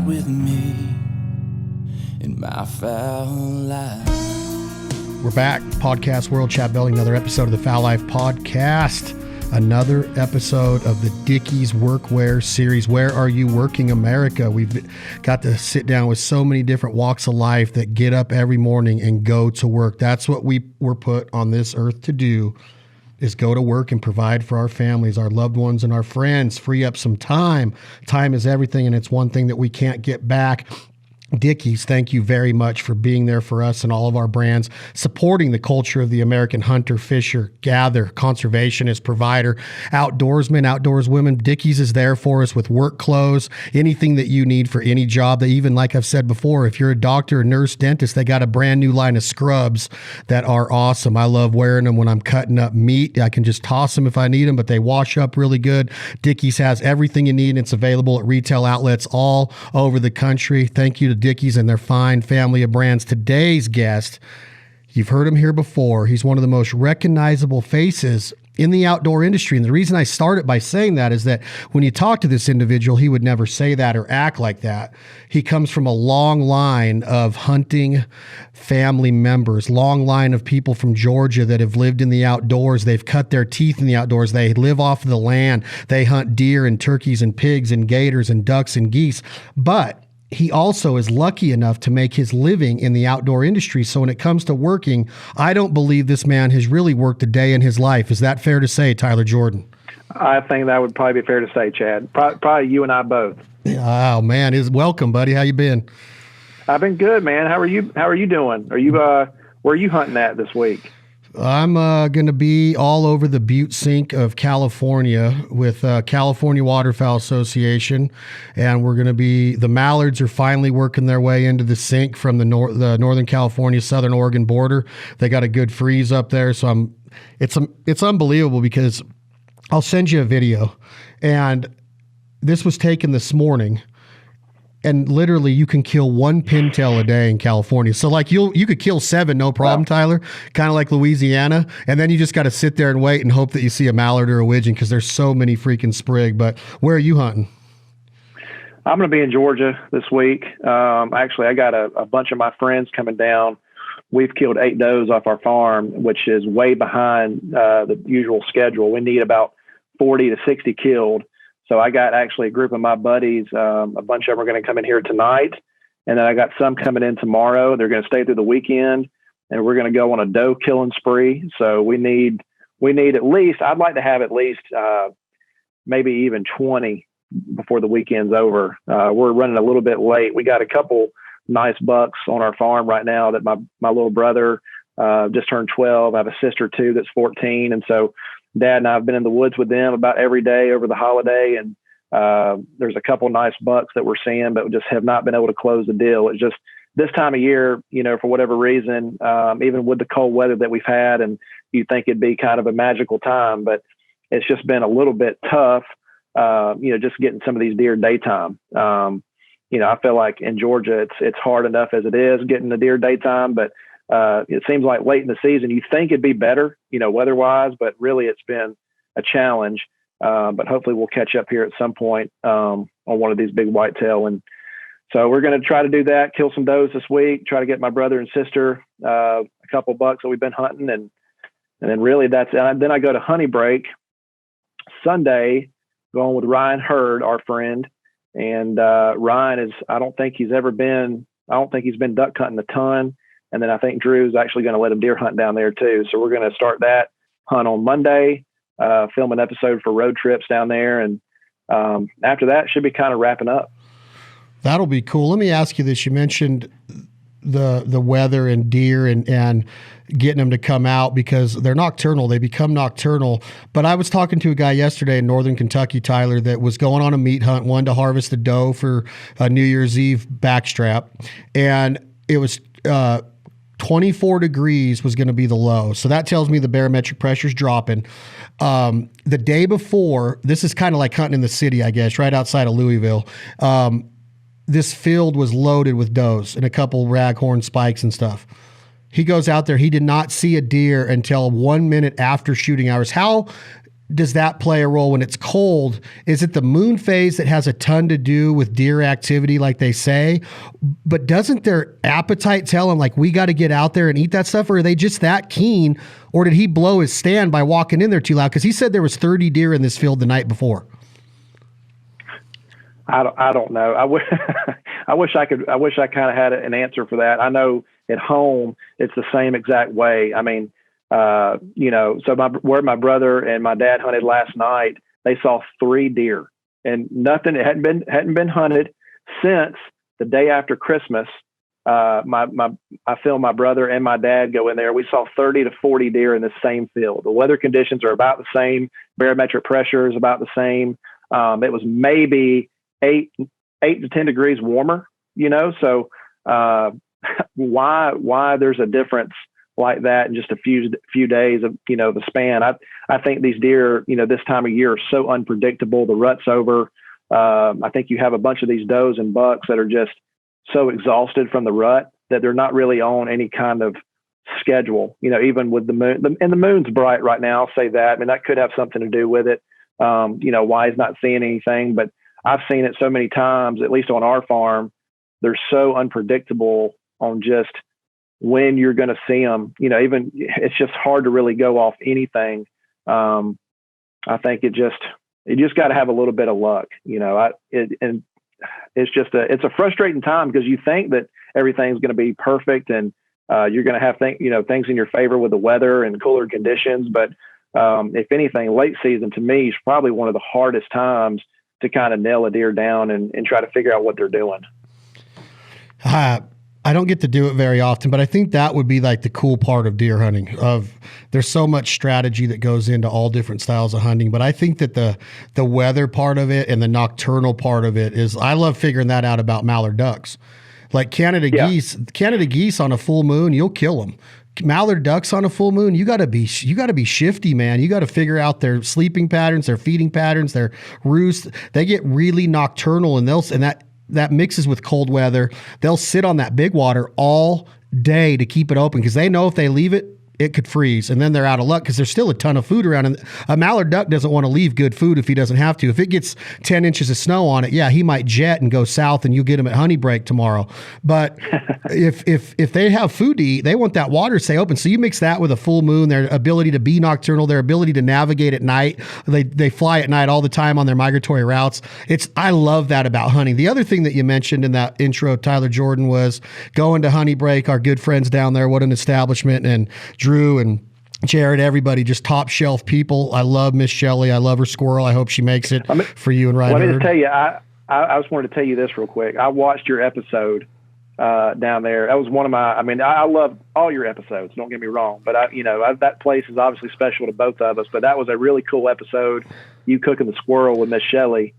ride with me in my foul life. We're back. Podcast World, Chad Belling, another episode of the Foul Life Podcast. Another episode of the Dickies Workwear series. Where are you working, America? We've got to sit down with so many different walks of life that get up every morning and go to work. That's what we were put on this earth to do, is go to work and provide for our families, our loved ones, and our friends. Free up some time. Time is everything, and it's one thing that we can't get back. Dickies, thank you very much for being there for us and all of our brands, supporting the culture of the American hunter, fisher, gather, conservationist, provider, outdoorsman, outdoorswomen. Dickies is there for us with work clothes, anything that you need for any job. They even, like I've said before, if you're a doctor, a nurse, dentist, they got a brand new line of scrubs that are awesome. I love wearing them when I'm cutting up meat. I can just toss them if I need them, but they wash up really good. Dickies has everything you need, and it's available at retail outlets all over the country. Thank you to Dickies and their fine family of brands. Today's guest, you've heard him here before. He's one of the most recognizable faces in the outdoor industry. And the reason I started by saying that is that when you talk to this individual, he would never say that or act like that. He comes from a long line of hunting family members, long line of people from Georgia that have lived in the outdoors. They've cut their teeth in the outdoors. They live off the land. They hunt deer and turkeys and pigs and gators and ducks and geese. But he also is lucky enough to make his living in the outdoor industry. So when it comes to working, I don't believe this man has really worked a day in his life. Is that fair to say, Tyler Jordan? I think that would probably be fair to say, Chad. Probably you and I both. Oh, man. Welcome, buddy. How you been? I've been good, man. How are you doing? Are you where are you hunting at this week? I'm going to be all over the Butte Sink of California with California Waterfowl Association, and we're going to be, the mallards are finally working their way into the sink from the Northern California, Southern Oregon border. They got a good freeze up there, so it's unbelievable because I'll send you a video, and this was taken this morning. And literally, you can kill one pintail a day in California. So, like, you could kill 7, no problem, wow. Tyler, kind of like Louisiana. And then you just got to sit there and wait and hope that you see a mallard or a widgeon because there's so many freaking sprig. But where are you hunting? I'm going to be in Georgia this week. Actually, I got a bunch of my friends coming down. We've killed 8 does off our farm, which is way behind the usual schedule. We need about 40 to 60 killed. So I got actually a group of my buddies, a bunch of them are going to come in here tonight. And then I got some coming in tomorrow. They're going to stay through the weekend, and we're going to go on a doe killing spree. So we need at least, I'd like to have at least maybe even 20 before the weekend's over. We're running a little bit late. We got a couple nice bucks on our farm right now that my little brother just turned 12. I have a sister too that's 14. And so Dad and I have been in the woods with them about every day over the holiday. And there's a couple nice bucks that we're seeing, but we just have not been able to close the deal. It's just this time of year, for whatever reason, even with the cold weather that we've had, and you think it'd be kind of a magical time, but it's just been a little bit tough, just getting some of these deer daytime. I feel like in Georgia, it's hard enough as it is getting the deer daytime, but it seems like late in the season, you think it'd be better, weather-wise, but really it's been a challenge. But hopefully we'll catch up here at some point on one of these big whitetail. And so we're going to try to do that, kill some does this week, try to get my brother and sister a couple bucks that we've been hunting. And then really then I go to honey break Sunday, going with Ryan Hurd, our friend. And Ryan I don't think he's been duck hunting a ton. And then I think Drew's actually going to let him deer hunt down there too. So we're going to start that hunt on Monday, film an episode for road trips down there. And after that, should be kind of wrapping up. That'll be cool. Let me ask you this. You mentioned the weather and deer and getting them to come out because they're nocturnal. They become nocturnal. But I was talking to a guy yesterday in Northern Kentucky, Tyler, that was going on a meat hunt, wanted to harvest a doe for a New Year's Eve backstrap. And it was 24 degrees was going to be the low. So that tells me the barometric pressure is dropping. The day before, this is kind of like hunting in the city, I guess, right outside of Louisville. This field was loaded with does and a couple raghorn spikes and stuff. He goes out there. He did not see a deer until 1 minute after shooting hours. How does that play a role when it's cold? Is it the moon phase that has a ton to do with deer activity, like they say? But doesn't their appetite tell them, like, we got to get out there and eat that stuff? Or are they just that keen? Or did he blow his stand by walking in there too loud? Because he said there was 30 deer in this field the night before. I don't know. I wish I kind of had an answer for that. I know at home it's the same exact way. I mean, so where my brother and my dad hunted last night, they saw 3 deer, and nothing. It hadn't been hunted since the day after Christmas. I filmed my brother and my dad go in there. We saw 30 to 40 deer in the same field. The weather conditions are about the same. Barometric pressure is about the same. It was maybe 8 to 10 degrees warmer, so why there's a difference like that in just a few days of, the span. I think these deer, this time of year are so unpredictable. The rut's over. I think you have a bunch of these does and bucks that are just so exhausted from the rut that they're not really on any kind of schedule, even with the moon. And the moon's bright right now. I'll say that. I mean, that could have something to do with it. Why he's not seeing anything, but I've seen it so many times, at least on our farm. They're so unpredictable on just when you're going to see them. Even it's just hard to really go off anything. I think it just got to have a little bit of luck. And it's just it's a frustrating time because you think that everything's going to be perfect and you're going to have things in your favor with the weather and cooler conditions. But if anything, late season to me is probably one of the hardest times to kind of nail a deer down and try to figure out what they're doing. I don't get to do it very often, but I think that would be like the cool part of deer hunting. There's so much strategy that goes into all different styles of hunting, but I think that the weather part of it and the nocturnal part of it is, I love figuring that out about mallard ducks. Like Canada geese on a full moon, you'll kill them. Mallard ducks on a full moon, you got to be shifty, man. You got to figure out their sleeping patterns, their feeding patterns, their roost. They get really nocturnal, and that mixes with cold weather. They'll sit on that big water all day to keep it open because they know if they leave it, it could freeze, and then they're out of luck because there's still a ton of food around. And a mallard duck doesn't want to leave good food if he doesn't have to. If it gets 10 inches of snow on it, yeah, he might jet and go south, and you get him at honey break tomorrow. But if they have food to eat, they want that water to stay open. So you mix that with a full moon, their ability to be nocturnal, their ability to navigate at night. They fly at night all the time on their migratory routes. I love that about hunting. The other thing that you mentioned in that intro, Tyler Jordan, was going to honey break. Our good friends down there, what an establishment. And Drew and Jared, everybody, just top shelf people. I love Miss Shelley. I love her squirrel. I hope she makes it for you and Ryan. Let me just tell you, I just wanted to tell you this real quick. I watched your episode down there. That was one of my. I mean, I love all your episodes. Don't get me wrong, but that place is obviously special to both of us. But that was a really cool episode. You cooking the squirrel with Miss Shelley.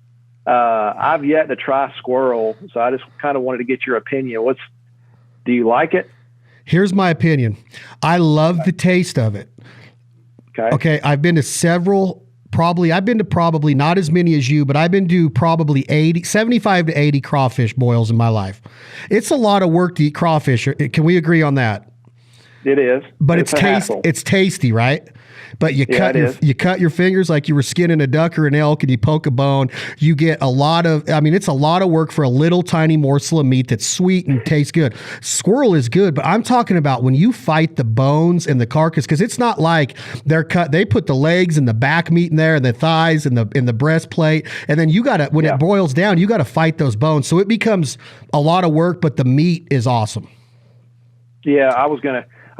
I've yet to try squirrel, so I just kind of wanted to get your opinion. Do you like it? Here's my opinion. I love the taste of it. Okay. I've been to probably not as many as you, but I've been to probably 75 to 80 crawfish boils in my life. It's a lot of work to eat crawfish. Can we agree on that? It is. But it's tasty, right? But you cut your fingers like you were skinning a duck or an elk, and you poke a bone. You get it's a lot of work for a little tiny morsel of meat that's sweet and tastes good. Squirrel is good, but I'm talking about when you fight the bones and the carcass, because it's not like they're cut. They put the legs and the back meat in there and the thighs and the breastplate, and then it boils down, you got to fight those bones. So it becomes a lot of work, but the meat is awesome. Yeah, I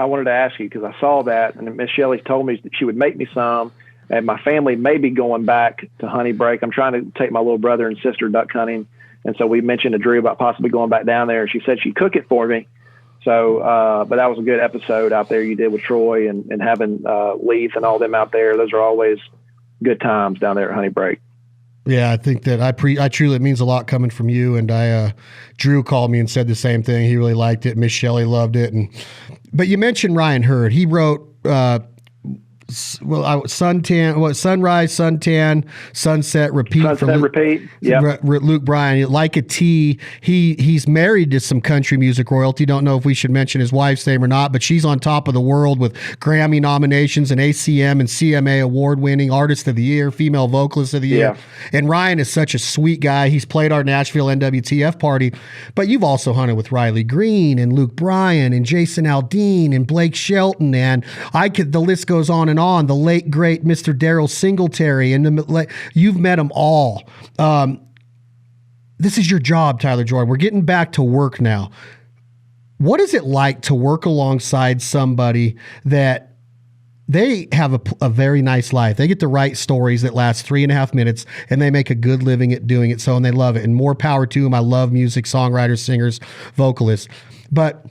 wanted to ask you because I saw that, and Miss Shelley told me that she would make me some, and my family may be going back to honey break. I'm trying to take my little brother and sister duck hunting, and so we mentioned to Drew about possibly going back down there, and she said she'd cook it for me. So, but that was a good episode out there you did with Troy and having Leith and all them out there. Those are always good times down there at honey break. Yeah, I think that I truly, it means a lot coming from you. And Drew called me and said the same thing. He really liked it. Miss Shelley loved it. But you mentioned Ryan Hurd. He wrote sunrise, suntan, sunset, repeat. Sunset, repeat. Yeah. Luke Bryan, like a T. He's married to some country music royalty. Don't know if we should mention his wife's name or not, but she's on top of the world with Grammy nominations and ACM and CMA award-winning Artist of the Year, Female Vocalist of the Year. And Ryan is such a sweet guy. He's played our Nashville NWTF party, but you've also hunted with Riley Green and Luke Bryan and Jason Aldean and Blake Shelton, and the list goes on and on. The late great Mr. Daryl Singletary, and you've met them all. This is your job, Tyler Jordan. We're getting back to work now. What is it like to work alongside somebody that they have a very nice life? They get to write stories that last 3.5 minutes, and they make a good living at doing it. So, and they love it. And more power to them. I love music, songwriters, singers, vocalists. But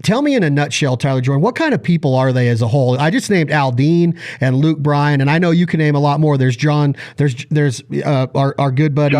tell me in a nutshell, Tyler Jordan, what kind of people are they as a whole? I just named Aldean and Luke Bryan, and I know you can name a lot more. There's John, there's our good buddy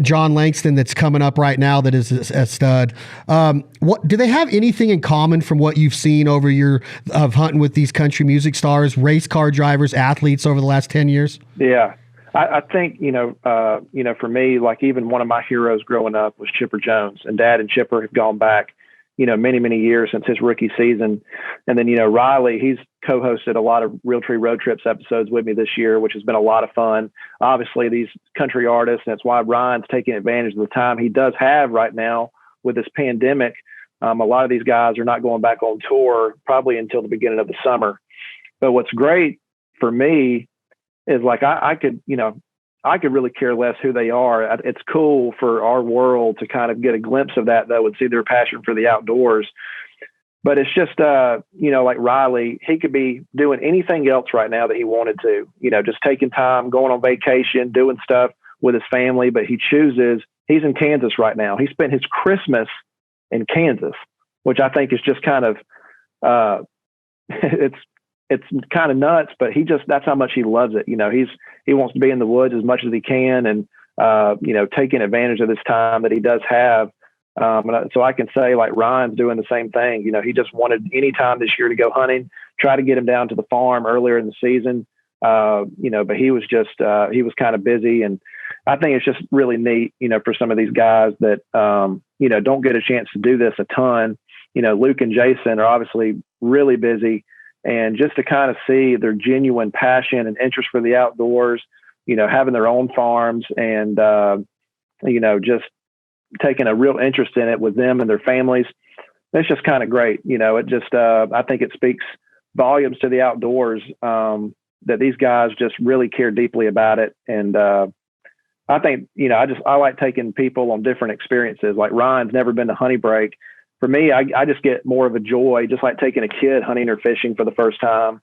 John Langston that's coming up right now that is a stud. What do they have anything in common from what you've seen over of hunting with these country music stars, race car drivers, athletes over the last 10 years? Yeah. I think, for me, like even one of my heroes growing up was Chipper Jones, and Dad and Chipper have gone back many, many years since his rookie season. And then, Riley, he's co-hosted a lot of Realtree Road Trips episodes with me this year, which has been a lot of fun. Obviously, these country artists, and that's why Ryan's taking advantage of the time he does have right now with this pandemic. A lot of these guys are not going back on tour probably until the beginning of the summer. But what's great for me is like I could really care less who they are. It's cool for our world to kind of get a glimpse of that, though, and see their passion for the outdoors. But it's just, like Riley, he could be doing anything else right now that he wanted to, just taking time, going on vacation, doing stuff with his family. But he chooses, he's in Kansas right now. He spent his Christmas in Kansas, which I think is just kind of, it's kind of nuts, but that's how much he loves it. He wants to be in the woods as much as he can, and, taking advantage of this time that he does have. So I can say like Ryan's doing the same thing. He just wanted any time this year to go hunting, try to get him down to the farm earlier in the season. But he was just, he was kind of busy, and I think it's just really neat, for some of these guys that, don't get a chance to do this a ton. Luke and Jason are obviously really busy. And just to kind of see their genuine passion and interest for the outdoors, having their own farms and, just taking a real interest in it with them and their families, it's just kind of great. It just, I think it speaks volumes to the outdoors, that these guys just really care deeply about it. And, I think, I like taking people on different experiences. Like Ryan's never been to Honey Break. For me, I just get more of a joy, just like taking a kid hunting or fishing for the first time,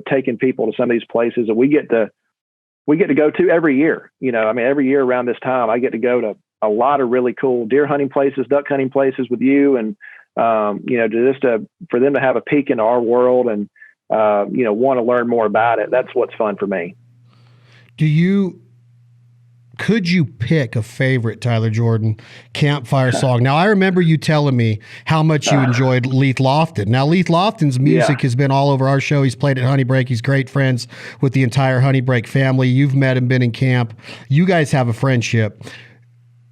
taking people to some of these places that we get to go to every year. Every year around this time, I get to go to a lot of really cool deer hunting places, duck hunting places with you. And, for them to have a peek into our world and, want to learn more about it. That's what's fun for me. Could you pick a favorite Tyler Jordan campfire song? Now, I remember you telling me how much you enjoyed Leith Lofton. Now, Leith Lofton's music has been all over our show. He's played at Honey Break. He's great friends with the entire Honey Break family. You've met him, been in camp. You guys have a friendship.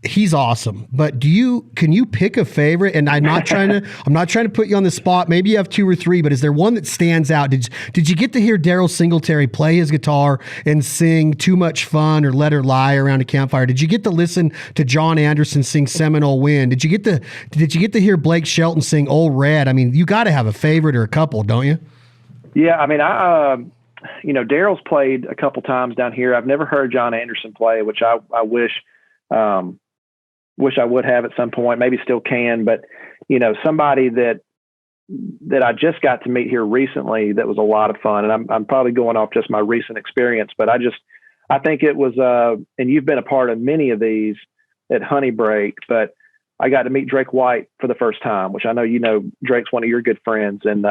He's awesome. But can you pick a favorite? And I'm not trying to put you on the spot. Maybe you have 2 or 3, but is there one that stands out? Did you get to hear Daryl Singletary play his guitar and sing Too Much Fun or Let Her Lie around a campfire? Did you get to listen to John Anderson sing Seminole Wind? Did you get to hear Blake Shelton sing Old Red? You got to have a favorite or a couple, don't you? Yeah. Daryl's played a couple times down here. I've never heard John Anderson play, which I wish I would have at some point, maybe still can, but somebody that I just got to meet here recently, that was a lot of fun. And I'm probably going off just my recent experience, but I think it was, and you've been a part of many of these at Honey Break, but I got to meet Drake White for the first time, which I know, Drake's one of your good friends. And,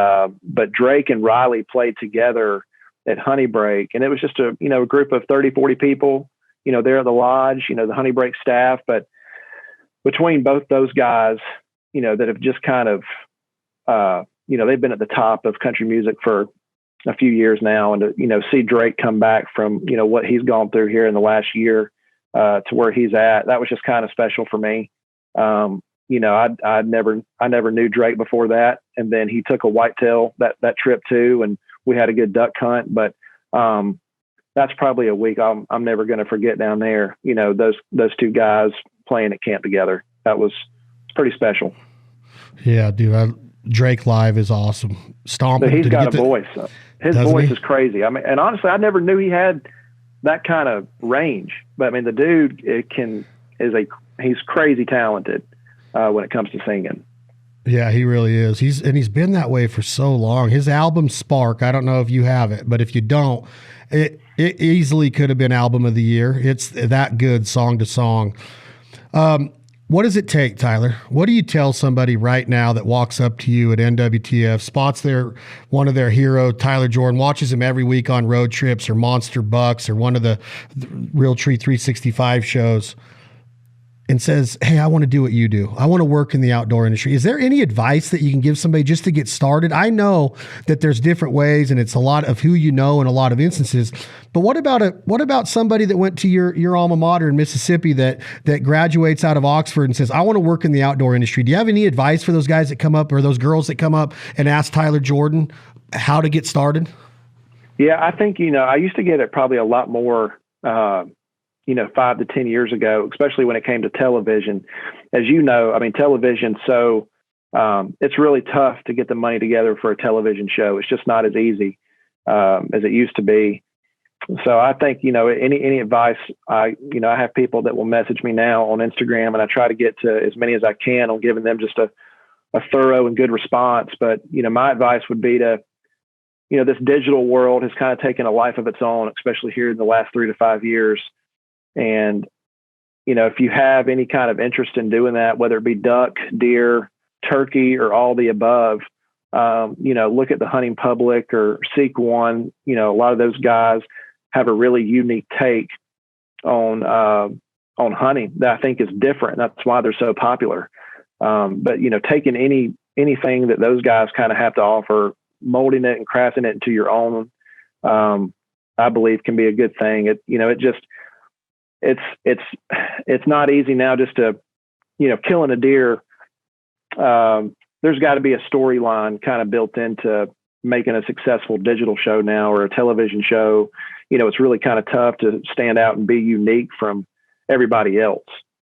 but Drake and Riley played together at Honey Break, and it was just a group of 30, 40 people, there at the lodge, the Honey Break staff. But between both those guys, that have just kind of, they've been at the top of country music for a few years now, and to see Drake come back from what he's gone through here in the last year to where he's at, that was just kind of special for me. I never knew Drake before that, and then he took a whitetail that trip too, and we had a good duck hunt. But that's probably a week I'm never going to forget down there. Those two guys playing at camp together. That was pretty special. Yeah, dude. Drake live is awesome. Stomping. But he's got a voice. His voice is crazy. I mean, and honestly, I never knew he had that kind of range. But I mean, the dude he's crazy talented when it comes to singing. Yeah, he really is. He's been that way for so long. His album Spark, I don't know if you have it, but if you don't, it easily could have been album of the year. It's that good song to song. What does it take, Tyler? What do you tell somebody right now that walks up to you at NWTF, spots one of their hero, Tyler Jordan, watches him every week on road trips or Monster Bucks or one of the Realtree 365 shows, and says, hey, I want to do what you do. I want to work in the outdoor industry. Is there any advice that you can give somebody just to get started? I know that there's different ways, and it's a lot of who you know in a lot of instances. But what about somebody that went to your alma mater in Mississippi that graduates out of Oxford and says, I want to work in the outdoor industry? Do you have any advice for those guys that come up, or those girls that come up and ask Tyler Jordan how to get started? Yeah, I think, I used to get it probably a lot more 5 to 10 years ago, especially when it came to television. As you know, I mean, television, so it's really tough to get the money together for a television show. It's just not as easy as it used to be. So I think, any advice, I have people that will message me now on Instagram, and I try to get to as many as I can on giving them just a thorough and good response. But, my advice would be to, this digital world has kind of taken a life of its own, especially here in the last 3 to 5 years. And, if you have any kind of interest in doing that, whether it be duck, deer, turkey, or all the above, look at the Hunting Public or Seek One. A lot of those guys have a really unique take on hunting that I think is different. That's why they're so popular. But, taking anything that those guys kind of have to offer, molding it and crafting it into your own, I believe can be a good thing. It's not easy now just to, killing a deer. There's got to be a storyline kind of built into making a successful digital show now, or a television show. It's really kind of tough to stand out and be unique from everybody else.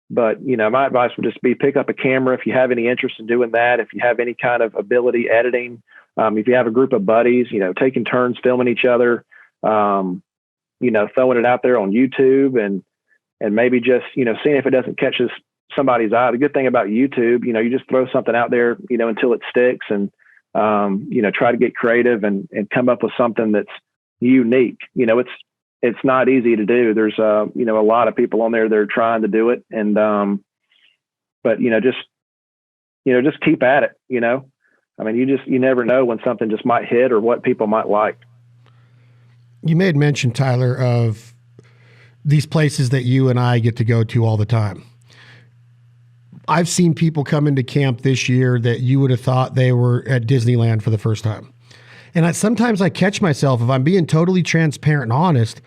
But, my advice would just be pick up a camera if you have any interest in doing that. If you have any kind of ability editing, if you have a group of buddies, taking turns filming each other, throwing it out there on YouTube and maybe just, seeing if it doesn't catch somebody's eye. The good thing about YouTube, you just throw something out there, until it sticks, and, try to get creative and come up with something that's unique. It's not easy to do. There's, a lot of people on there that are trying to do it. And, but, just keep at it, I mean, you never know when something just might hit or what people might like. You made mention, Tyler, of these places that you and I get to go to all the time. I've seen people come into camp this year that you would have thought they were at Disneyland for the first time. And sometimes I catch myself, if I'm being totally transparent and honest,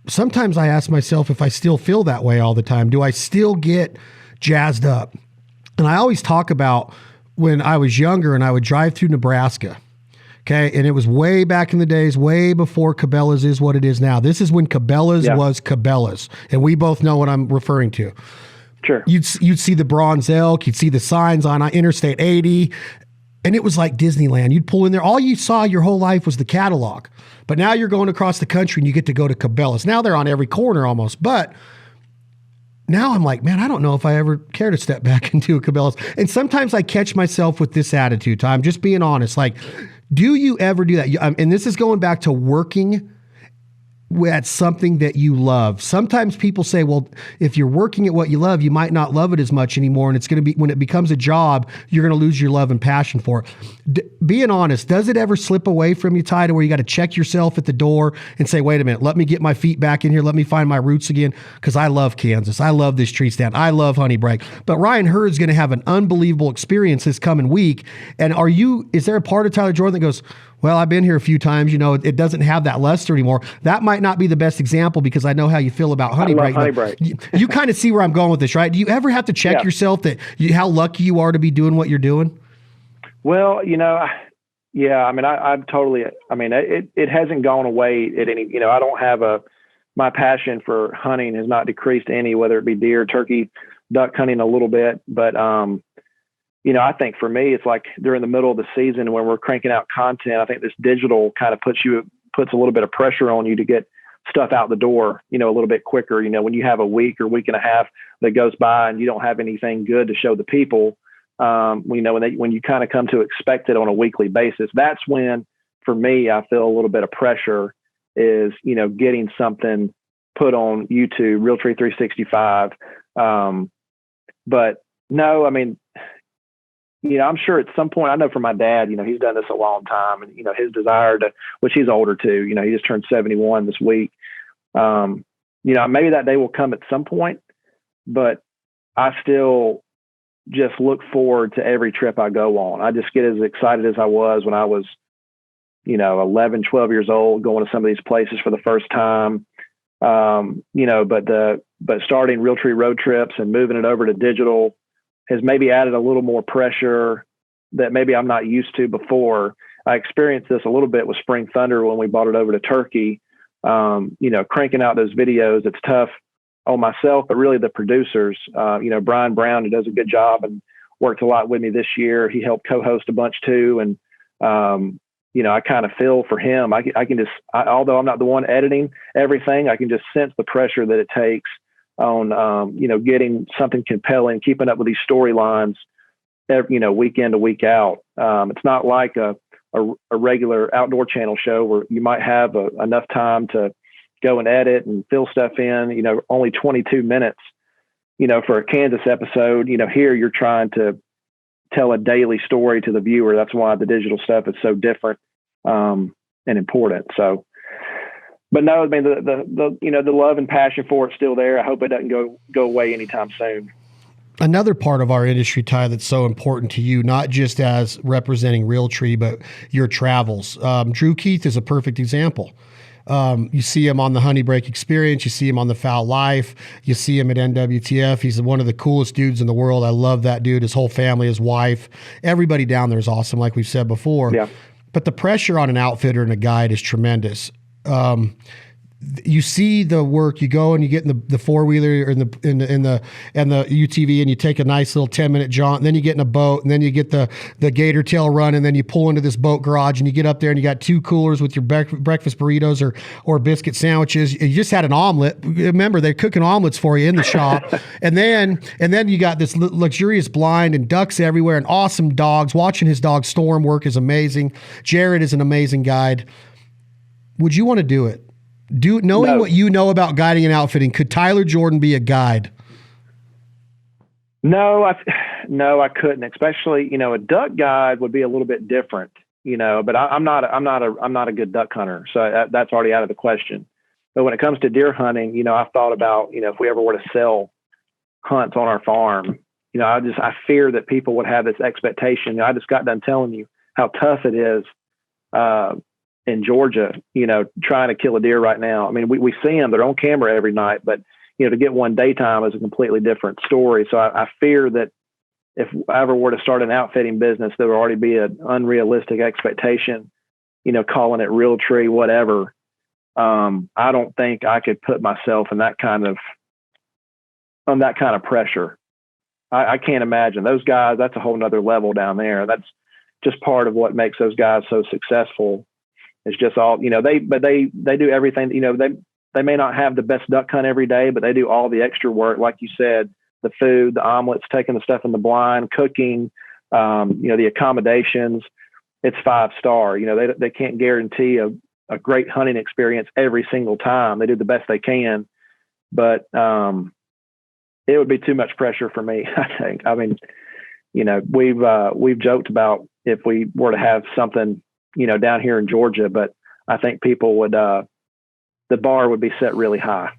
sometimes I ask myself if I still feel that way all the time. Do I still get jazzed up? And I always talk about when I was younger and I would drive through Nebraska. Okay. And it was way back in the days, way before Cabela's is what it is now. This is when Cabela's was Cabela's. And we both know what I'm referring to. Sure. You'd see the bronze elk, you'd see the signs on Interstate 80, and it was like Disneyland. You'd pull in there. All you saw your whole life was the catalog. But now you're going across the country and you get to go to Cabela's. Now they're on every corner almost. But now I'm like, man, I don't know if I ever care to step back into a Cabela's. And sometimes I catch myself with this attitude, Tom, just being honest. Like, do you ever do that? And this is going back to working at something that you love. Sometimes people say, well, if you're working at what you love, you might not love it as much anymore. And it's going to be, when it becomes a job, you're going to lose your love and passion for it. Being honest, does it ever slip away from you, Ty, to where you got to check yourself at the door and say, wait a minute, let me get my feet back in here. Let me find my roots again. Cause I love Kansas. I love this tree stand. I love Honey Break. But Ryan Hurd's going to have an unbelievable experience this coming week. And is there a part of Tyler Jordan that goes, well, I've been here a few times, it doesn't have that luster anymore. That might not be the best example because I know how you feel about Honey Break. Honey Break. You kind of see where I'm going with this, right? Do you ever have to check yourself how lucky you are to be doing what you're doing? Well, yeah, I mean, I'm totally, I mean, it hasn't gone away at any, I don't have my passion for hunting has not decreased any, whether it be deer, turkey, duck hunting a little bit. But, I think for me, it's like during the middle of the season when we're cranking out content, I think this digital kind of puts a little bit of pressure on you to get stuff out the door, a little bit quicker. When you have a week or week and a half that goes by and you don't have anything good to show the people, when you kind of come to expect it on a weekly basis, that's when, for me, I feel a little bit of pressure is, getting something put on YouTube, Realtree 365. But no, I mean, I'm sure at some point, I know for my dad, he's done this a long time and, his desire which he's older too, he just turned 71 this week. Maybe that day will come at some point, but I still just look forward to every trip I go on. I just get as excited as I was when I was, 11, 12 years old, going to some of these places for the first time. But starting Realtree road trips and moving it over to digital has maybe added a little more pressure that maybe I'm not used to before. I experienced this a little bit with Spring Thunder when we brought it over to Turkey. Cranking out those videos, it's tough on myself, but really the producers, Brian Brown, who does a good job and worked a lot with me this year. He helped co-host a bunch too. And, I kind of feel for him. I can just, although I'm not the one editing everything, I can just sense the pressure that it takes on, getting something compelling, keeping up with these storylines, week in to week out. It's not like a regular outdoor channel show where you might have enough time to go and edit and fill stuff in, only 22 minutes, for a Kansas episode. Here you're trying to tell a daily story to the viewer. That's why the digital stuff is so different and important. So, but no, I mean, the love and passion for it's still there. I hope it doesn't go away anytime soon. Another part of our industry, Ty, that's so important to you, not just as representing Realtree, but your travels. Drew Keith is a perfect example. You see him on the Honey Break Experience. You see him on the Foul Life. You see him at NWTF. He's one of the coolest dudes in the world. I love that dude. His whole family, his wife, everybody down there is awesome, like we've said before. Yeah. But the pressure on an outfitter and a guide is tremendous. You see the work, you go and you get in the four-wheeler or in the UTV and you take a nice little 10-minute jaunt, and then you get in a boat, and then you get the gator tail run, and then you pull into this boat garage and you get up there and you got 2 coolers with your breakfast burritos or biscuit sandwiches. You just had an omelet. Remember, they're cooking omelets for you in the shop. and then you got this luxurious blind and ducks everywhere and awesome dogs. Watching his dog Storm work is amazing. Jared is an amazing guide. Would you want to do it? Knowing what you know about guiding and outfitting, could Tyler Jordan be a guide? No, I couldn't. Especially, a duck guide would be a little bit different, But I'm not a good duck hunter, so that's already out of the question. But when it comes to deer hunting, I've thought about, if we ever were to sell hunts on our farm, I fear that people would have this expectation. I just got done telling you how tough it is. In Georgia, trying to kill a deer right now. I mean, we see them, they're on camera every night, but, to get one daytime is a completely different story. So I fear that if I ever were to start an outfitting business, there would already be an unrealistic expectation, calling it Realtree, whatever. I don't think I could put myself in that kind of pressure. I can't imagine those guys. That's a whole nother level down there. That's just part of what makes those guys so successful. It's just all, they do everything, they may not have the best duck hunt every day, but they do all the extra work. Like you said, the food, the omelets, taking the stuff in the blind, cooking, the accommodations, it's 5-star. They can't guarantee a great hunting experience every single time. They do the best they can, but it would be too much pressure for me, I think. I mean, we've joked about if we were to have something, down here in Georgia, but I think people would, the bar would be set really high.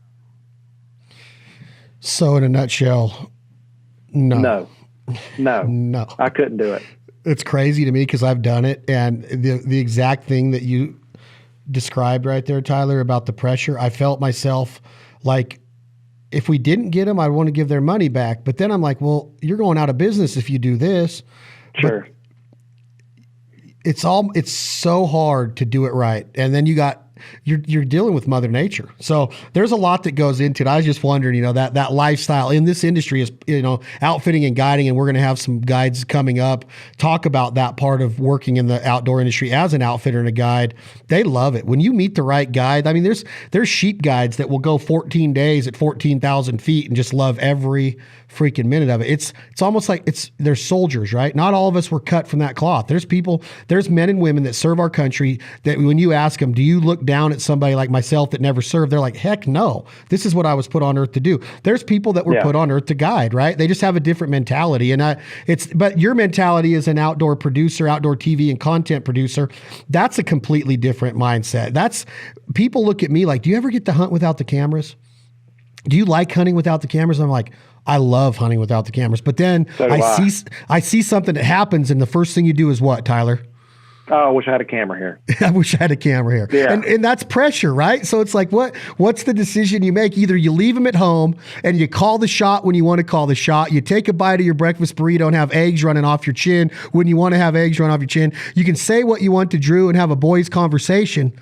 So in a nutshell, no, I couldn't do it. It's crazy to me because I've done it. And the exact thing that you described right there, Tyler, about the pressure, I felt myself like, if we didn't get them, I'd want to give their money back. But then I'm like, well, you're going out of business if you do this. Sure. But it's so hard to do it right. And then you're dealing with Mother Nature. So there's a lot that goes into it. I was just wondering, that lifestyle in this industry is, outfitting and guiding, and we're going to have some guides coming up, talk about that part of working in the outdoor industry as an outfitter and a guide. They love it. When you meet the right guide, I mean, there's sheep guides that will go 14 days at 14,000 feet and just love every freaking minute of it. It's almost like they're soldiers, right? Not all of us were cut from that cloth. There's men and women that serve our country that when you ask them, do you look down at somebody like myself that never served? They're like, heck no, this is what I was put on earth to do. There's people that were put on earth to guide, right? They just have a different mentality. But your mentality as an outdoor producer, outdoor TV and content producer, that's a completely different mindset. People look at me like, do you ever get to hunt without the cameras? Do you like hunting without the cameras? I'm like, I love hunting without the cameras. But then I see something that happens, and the first thing you do is what, Tyler? Oh, I wish I had a camera here. I wish I had a camera here. Yeah. And that's pressure, right? So it's like, what's the decision you make? Either you leave them at home and you call the shot when you want to call the shot. You take a bite of your breakfast burrito and have eggs running off your chin when you want to have eggs run off your chin. You can say what you want to Drew and have a boys' conversation.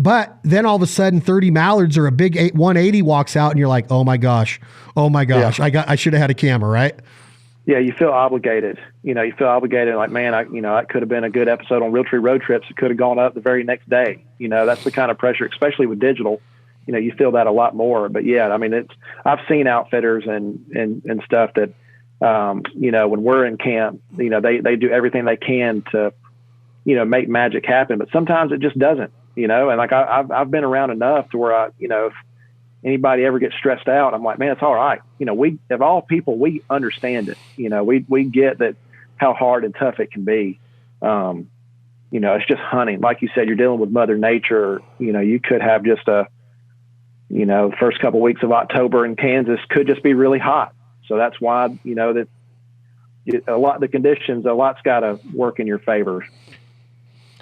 But then all of a sudden 30 mallards or a big 180 walks out and you're like, oh my gosh. Yeah. I should have had a camera, right? Yeah, you feel obligated. You feel obligated. Like, man, that could have been a good episode on Realtree Road Trips. It could have gone up the very next day. That's the kind of pressure, especially with digital. You feel that a lot more. But yeah, I mean, I've seen outfitters and stuff that, when we're in camp, they do everything they can to, make magic happen. But sometimes it just doesn't. And like I've been around enough to where if anybody ever gets stressed out, I'm like, man, it's all right. We, of all people, we understand it. We get that how hard and tough it can be. It's just hunting. Like you said, you're dealing with Mother Nature. You could have just first couple of weeks of October in Kansas could just be really hot. So that's why, that the conditions, a lot's got to work in your favor.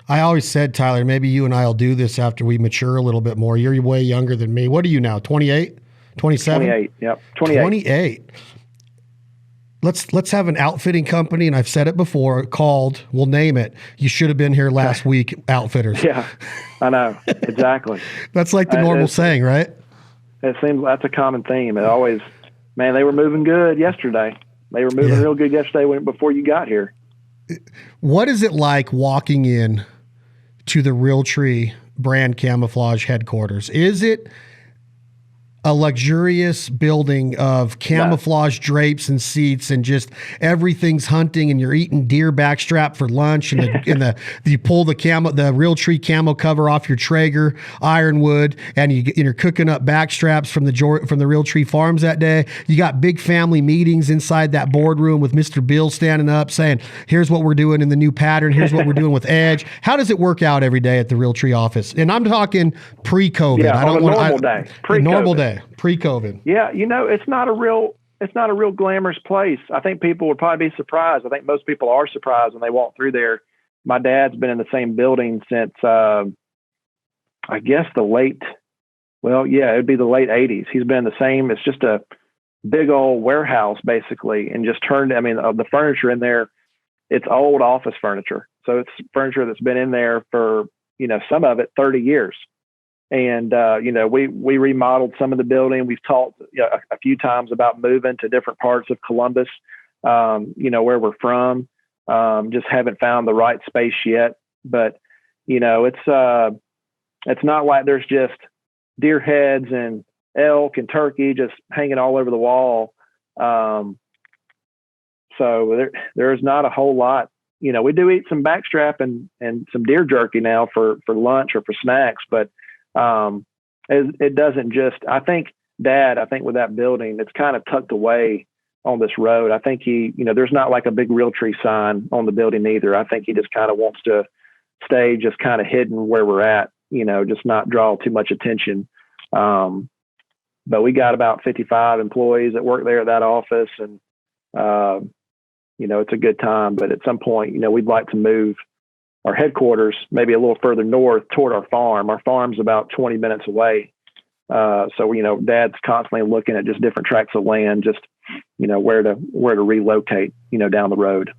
I always said, Tyler, maybe you and I will do this after we mature a little bit more. You're way younger than me. What are you now? 28, 27? 28. Yep. 28. Let's have an outfitting company. And I've said it before, we'll name it. You should have been here last week, Outfitters. Yeah, I know. Exactly. That's like the normal saying, right? It seems that's a common theme. It always, man, they were moving good yesterday. They were moving real good yesterday before you got here. What is it like walking in to the Realtree brand camouflage headquarters? Is it a luxurious building of camouflage drapes and seats and just everything's hunting and you're eating deer backstrap for lunch and you pull the Realtree camo cover off your Traeger Ironwood and you're cooking up backstraps from the Realtree farms that day. You got big family meetings inside that boardroom with Mr. Bill standing up saying, here's what we're doing in the new pattern. Here's what we're doing with Edge. How does it work out every day at the Realtree office? And I'm talking pre-COVID. Yeah, on a normal day. Normal day. Pre-COVID. Yeah, it's not a real glamorous place. I think people would probably be surprised. I think most people are surprised when they walk through there. My dad's been in the same building since I guess it'd be the late 80s. He's been the same. It's just a big old warehouse basically, and just the furniture in there, it's old office furniture. So it's furniture that's been in there for, some of it 30 years. And, we remodeled some of the building. We've talked a few times about moving to different parts of Columbus, where we're from. Just haven't found the right space yet. But, it's not like there's just deer heads and elk and turkey just hanging all over the wall. So there's not a whole lot we do eat some backstrap and some deer jerky now for lunch or for snacks, but it doesn't just, I think with that building, it's kind of tucked away on this road. I think there's not like a big Realtree sign on the building either. I think he just kind of wants to stay just kind of hidden where we're at, just not draw too much attention. But we got about 55 employees that work there at that office, and it's a good time. But at some point, we'd like to move our headquarters maybe a little further north toward our farm. Our farm's about 20 minutes away. So, Dad's constantly looking at just different tracts of land, just, where to relocate, down the road.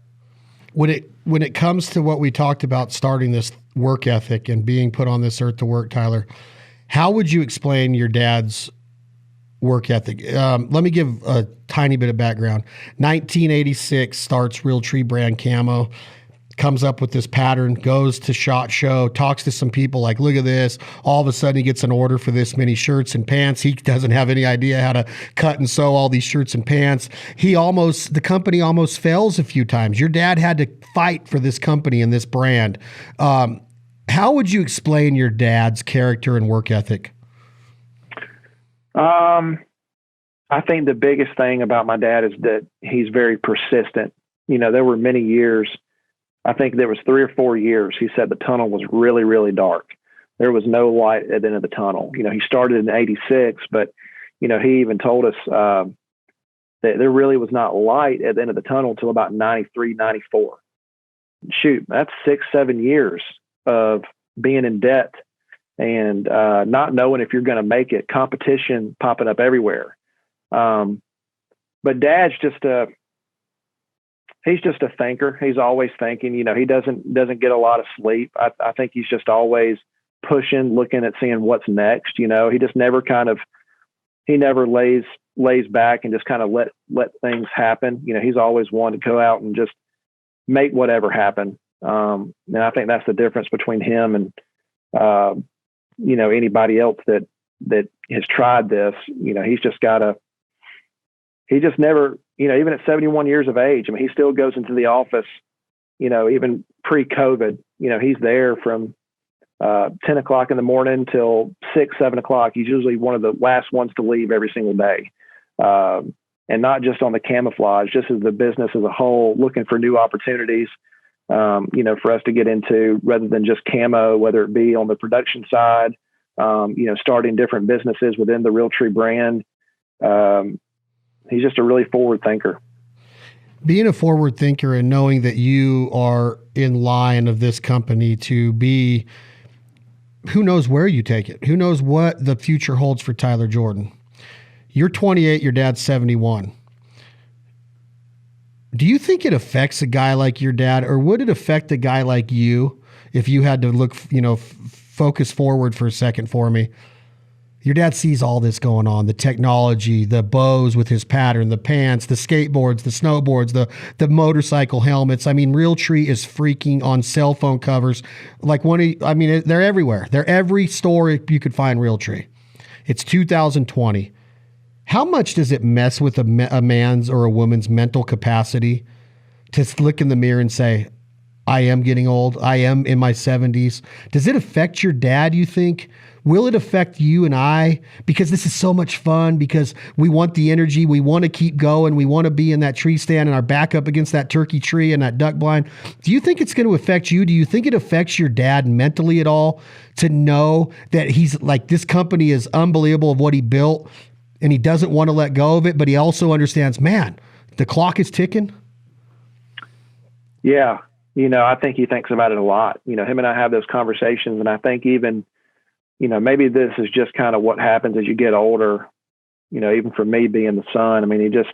When it comes to what we talked about, starting this work ethic and being put on this earth to work, Tyler, how would you explain your dad's work ethic? Let me give a tiny bit of background. 1986 starts Realtree brand camo, comes up with this pattern, goes to SHOT Show, talks to some people like, look at this. All of a sudden he gets an order for this many shirts and pants. He doesn't have any idea how to cut and sew all these shirts and pants. The company almost fails a few times. Your dad had to fight for this company and this brand. How would you explain your dad's character and work ethic? I think the biggest thing about my dad is that he's very persistent. There were many years, I think there was 3 or 4 years, he said the tunnel was really, really dark. There was no light at the end of the tunnel. He started in 86, but, he even told us that there really was not light at the end of the tunnel until about 93, 94. Shoot, that's 6, 7 years of being in debt and not knowing if you're going to make it, competition popping up everywhere. But Dad's he's just a thinker. He's always thinking, he doesn't get a lot of sleep. I think he's just always pushing, looking at seeing what's next. He just never he never lays back and just kind of let things happen. He's always wanted to go out and just make whatever happen. And I think that's the difference between him and, anybody else that has tried this. He just never, even at 71 years of age, he still goes into the office, even pre-COVID, he's there from 10 o'clock in the morning till 6, 7 o'clock. He's usually one of the last ones to leave every single day. And not just on the camouflage, just as the business as a whole, looking for new opportunities, for us to get into rather than just camo, whether it be on the production side, starting different businesses within the Realtree brand. He's just a really forward thinker. Being a forward thinker and knowing that you are in line of this company to be, who knows where you take it? Who knows what the future holds for Tyler Jordan? You're 28, your dad's 71. Do you think it affects a guy like your dad, or would it affect a guy like you if you had to look, focus forward for a second for me? Your dad sees all this going on, the technology, the bows with his pattern, the pants, the skateboards, the snowboards, the motorcycle helmets. Realtree is freaking on cell phone covers. They're everywhere. They're every store you could find Realtree. It's 2020. How much does it mess with a man's or a woman's mental capacity to look in the mirror and say, I am getting old. I am in my 70s. Does it affect your dad, you think? Will it affect you and I? Because this is so much fun, because we want the energy. We want to keep going. We want to be in that tree stand and our back up against that turkey tree and that duck blind. Do you think it's going to affect you? Do you think it affects your dad mentally at all to know that he's like, this company is unbelievable of what he built and he doesn't want to let go of it, but he also understands, man, the clock is ticking? Yeah. I think he thinks about it a lot. Him and I have those conversations, and I think even, maybe this is just kind of what happens as you get older, even for me being the son. He just,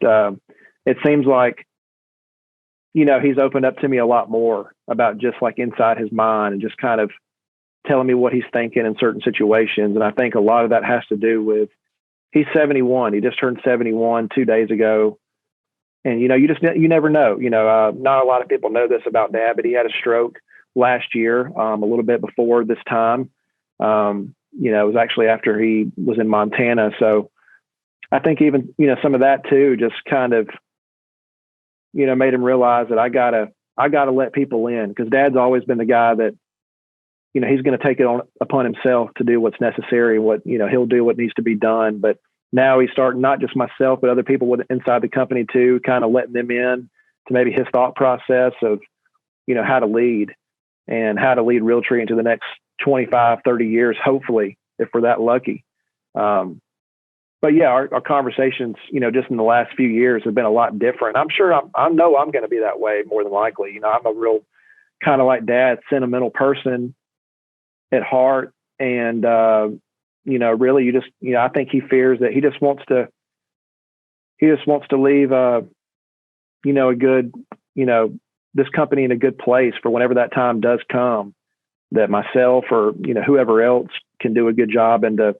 it seems like, he's opened up to me a lot more about just like inside his mind and just kind of telling me what he's thinking in certain situations. And I think a lot of that has to do with, he's 71. He just turned 71 2 days ago. And, you never know, not a lot of people know this about Dad, but he had a stroke last year, a little bit before this time. It was actually after he was in Montana. So I think even, some of that too, just kind of, made him realize that I gotta I got to let people in, because Dad's always been the guy that, he's going to take it upon himself to do what's necessary. He'll do what needs to be done. But now he's starting, not just myself, but other people inside the company too, kind of letting them in to maybe his thought process of, how to lead and how to lead Realtree into the next 25, 30 years, hopefully, if we're that lucky. But yeah, our conversations, just in the last few years have been a lot different. I'm sure I know I'm going to be that way more than likely. I'm a real kind of like Dad, sentimental person at heart. And, really I think he fears that he just wants to leave, a good, this company in a good place for whenever that time does come, that myself or, whoever else can do a good job into,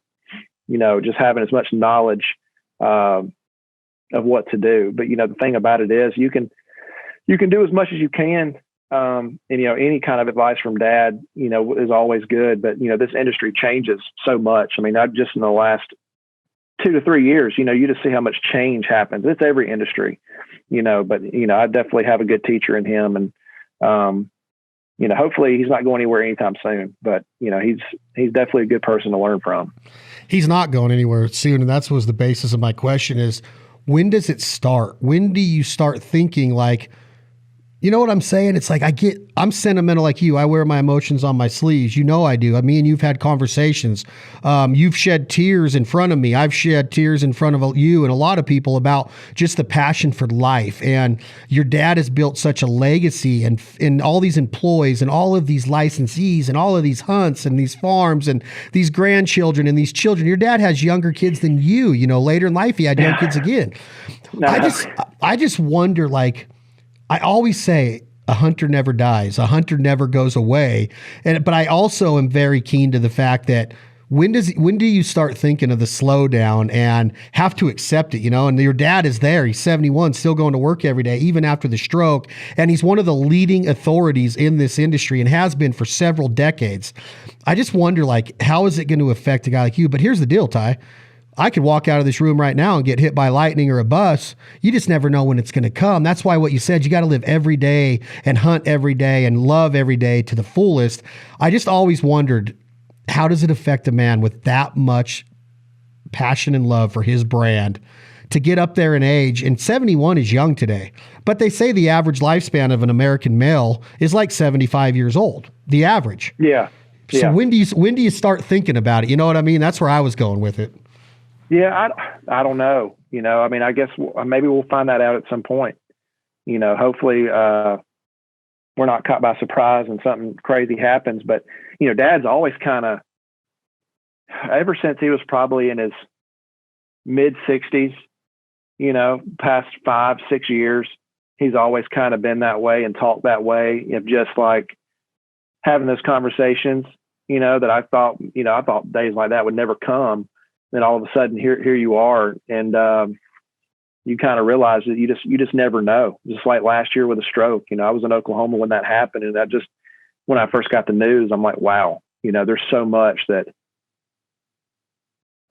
just having as much knowledge of what to do. But, the thing about it is you can do as much as you can. And, any kind of advice from Dad, is always good. But, this industry changes so much. I mean, not just in the last 2 to 3 years, you just see how much change happens. It's every industry, but, I definitely have a good teacher in him. And, hopefully he's not going anywhere anytime soon, but, he's definitely a good person to learn from. He's not going anywhere soon. And that's was the basis of my question is, when does it start? When do you start thinking like, you know what I'm saying? It's like, I'm sentimental like you. I wear my emotions on my sleeves. I do. Me and you've had conversations. You've shed tears in front of me. I've shed tears in front of you and a lot of people about just the passion for life. And your dad has built such a legacy and all these employees and all of these licensees and all of these hunts and these farms and these grandchildren and these children. Your dad has younger kids than you. Later in life, he had young kids again. No. I just wonder, like, I always say a hunter never dies. A hunter never goes away. But I also am very keen to the fact that when do you start thinking of the slowdown and have to accept it, and your dad is there. He's 71, still going to work every day, even after the stroke. And he's one of the leading authorities in this industry and has been for several decades. I just wonder, like, how is it going to affect a guy like you? But here's the deal, Ty. I could walk out of this room right now and get hit by lightning or a bus. You just never know when it's going to come. That's why what you said, you got to live every day and hunt every day and love every day to the fullest. I just always wondered, how does it affect a man with that much passion and love for his brand to get up there in age? And 71 is young today, but they say the average lifespan of an American male is like 75 years old, the average. Yeah. So when do you start thinking about it? You know what I mean? That's where I was going with it. Yeah, I don't know. I guess maybe we'll find that out at some point. Hopefully we're not caught by surprise and something crazy happens. But, Dad's always kind of, ever since he was probably in his mid 60s, past 5-6 years, he's always kind of been that way and talked that way, of just like having those conversations, that I thought days like that would never come. Then all of a sudden here you are. And, you kind of realize that you just never know. Just like last year with a stroke, I was in Oklahoma when that happened. And when I first got the news, I'm like, wow, there's so much that,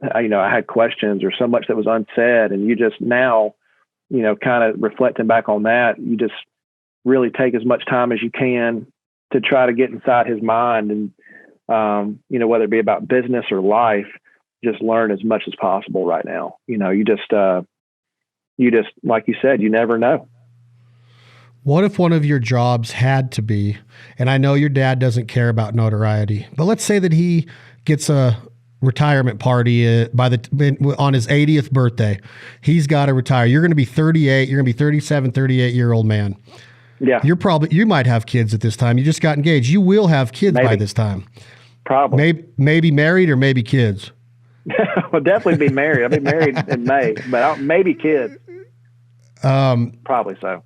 I had questions, or so much that was unsaid. And you just now, kind of reflecting back on that, you just really take as much time as you can to try to get inside his mind. And, whether it be about business or life, just learn as much as possible right now. You just, like you said, you never know. What if one of your jobs had to be, and I know your dad doesn't care about notoriety, but let's say that he gets a retirement party on his 80th birthday. He's got to retire. You're going to be 38. You're going to be 37, 38-year-old man. Yeah. You might have kids at this time. You just got engaged. You will have kids by this time. Probably. Maybe married or maybe kids. Well, definitely be married. I'll be married in May, but maybe kids. Probably so.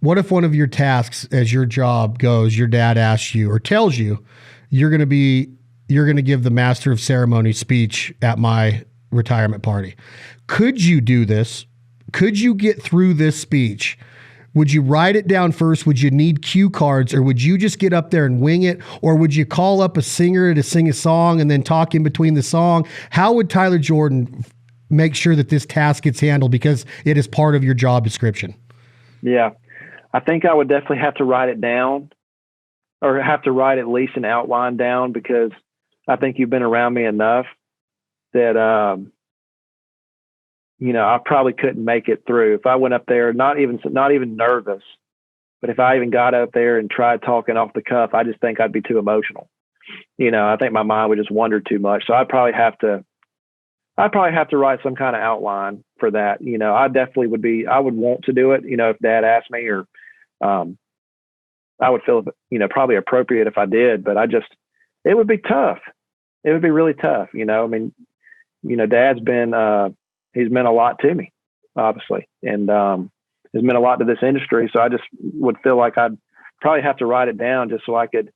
What if one of your tasks as your job goes, your dad asks you or tells you, you're going to give the master of ceremony speech at my retirement party? Could you do this? Could you get through this speech? Would you write it down first? Would you need cue cards, or would you just get up there and wing it? Or would you call up a singer to sing a song and then talk in between the song? How would Tyler Jordan make sure that this task gets handled, because it is part of your job description? Yeah. I think I would definitely have to write it down, or have to write at least an outline down, because I think you've been around me enough that, I probably couldn't make it through if I went up there, not even nervous, but if I even got up there and tried talking off the cuff, I just think I'd be too emotional. I think my mind would just wander too much. So I'd probably have to write some kind of outline for that. I definitely I would want to do it, if Dad asked me, or, I would feel, probably appropriate if I did, but it would be tough. It would be really tough. Dad's he's meant a lot to me, obviously, and has meant a lot to this industry. So I just would feel like I'd probably have to write it down just so I could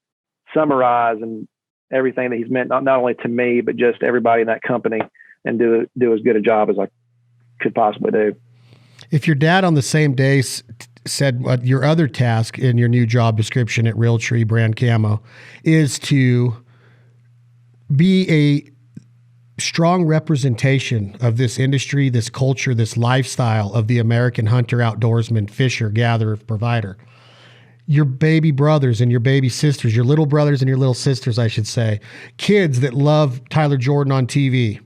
summarize and everything that he's meant, not only to me, but just everybody in that company, and do as good a job as I could possibly do. If your dad on the same day said what your other task in your new job description at Realtree brand camo is to be a strong representation of this industry, this culture, this lifestyle of the American hunter, outdoorsman, fisher, gatherer, provider, your baby brothers and your baby sisters, your little brothers and your little sisters, I should say, kids that love Tyler Jordan on TV.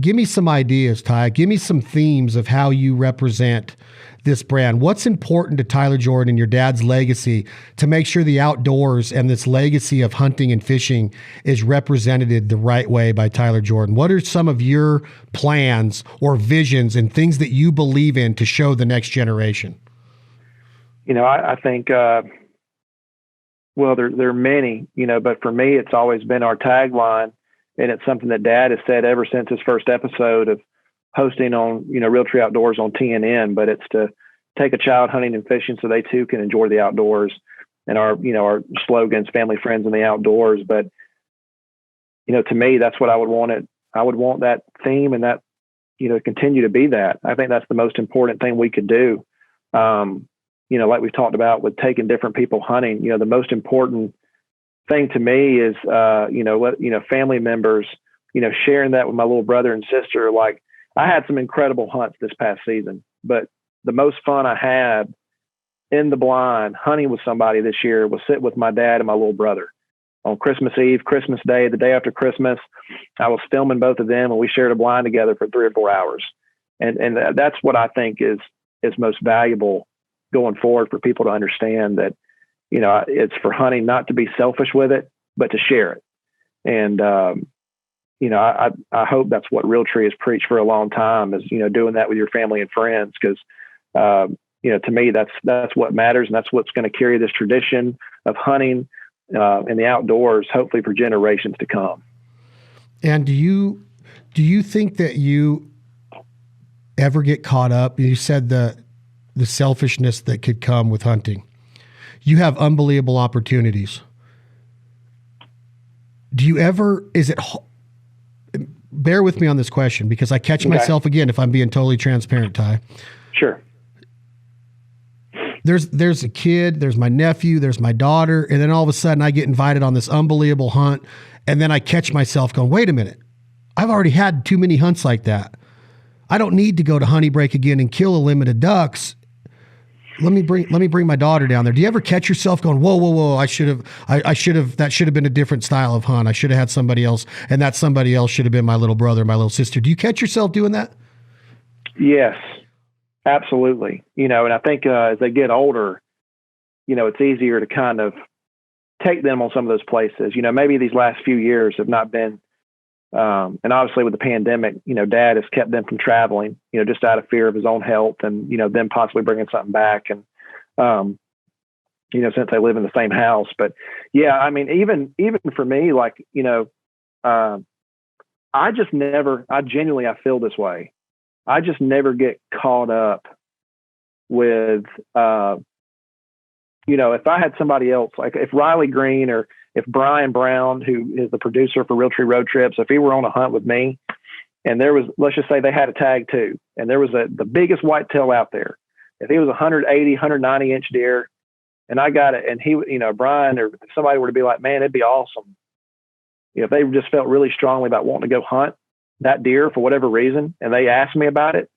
Give me some ideas, Ty. Give me some themes of how you represent this brand. What's important to Tyler Jordan and your dad's legacy to make sure the outdoors and this legacy of hunting and fishing is represented the right way by Tyler Jordan? What are some of your plans or visions and things that you believe in to show the next generation? I think, there are many, but for me, it's always been our tagline. And it's something that Dad has said ever since his first episode of hosting on, Realtree Outdoors on TNN, but it's to take a child hunting and fishing so they too can enjoy the outdoors. And our slogans, family, friends, and the outdoors. But, to me, that's what I would want it. I would want that theme and that, continue to be that. I think that's the most important thing we could do. Like we've talked about with taking different people hunting, the most important thing to me is, family members, sharing that with my little brother and sister. Like, I had some incredible hunts this past season, but the most fun I had in the blind hunting with somebody this year was sitting with my dad and my little brother on Christmas Eve, Christmas Day, the day after Christmas. I was filming both of them, and we shared a blind together for 3 or 4 hours. And that's what I think is most valuable going forward, for people to understand that, it's for hunting, not to be selfish with it, but to share it. And, I hope that's what Realtree has preached for a long time, is, doing that with your family and friends. Cause, to me, that's what matters. And that's what's going to carry this tradition of hunting, in the outdoors, hopefully for generations to come. And do you think that you ever get caught up? You said the selfishness that could come with hunting. You have unbelievable opportunities. Do you ever, bear with me on this question, because I catch myself again, if I'm being totally transparent, Ty. Sure. There's a kid, there's my nephew, there's my daughter, and then all of a sudden I get invited on this unbelievable hunt, and then I catch myself going, wait a minute, I've already had too many hunts like that. I don't need to go to honey break again and kill a limit of ducks. Let me bring my daughter down there. Do you ever catch yourself going, whoa, that should have been a different style of hunt. I should have had somebody else, and that somebody else should have been my little brother, my little sister. Do you catch yourself doing that? Yes, absolutely. And I think, as they get older, it's easier to kind of take them on some of those places. Maybe these last few years have not been, and obviously with the pandemic, Dad has kept them from traveling, just out of fear of his own health and, them possibly bringing something back. And, since they live in the same house. But yeah, I mean, even for me, like, I genuinely, I feel this way. I just never get caught up with, if I had somebody else, like if Riley Green or if Brian Brown, who is the producer for Realtree Road Trips, if he were on a hunt with me and there was, let's just say they had a tag too, and there was the biggest whitetail out there, if he was 180, 190 inch deer and I got it, and he, Brian or somebody were to be like, man, it'd be awesome. If they just felt really strongly about wanting to go hunt that deer for whatever reason, and they asked me about it,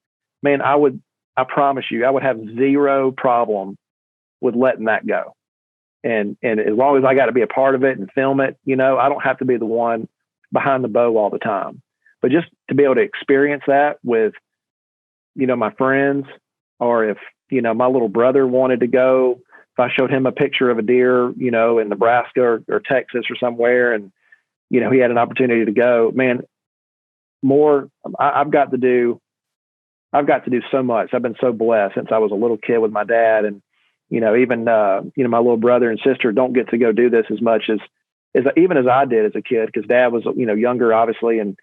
man, I would I promise you, I would have zero problem with letting that go. And as long as I got to be a part of it and film it, I don't have to be the one behind the bow all the time. But just to be able to experience that with, my friends, or if, my little brother wanted to go, if I showed him a picture of a deer, in Nebraska or Texas or somewhere, and, he had an opportunity to go, man, I've got to do so much. I've been so blessed since I was a little kid with my dad, and, even my little brother and sister don't get to go do this as much as even as I did as a kid, because Dad was, younger, obviously. And,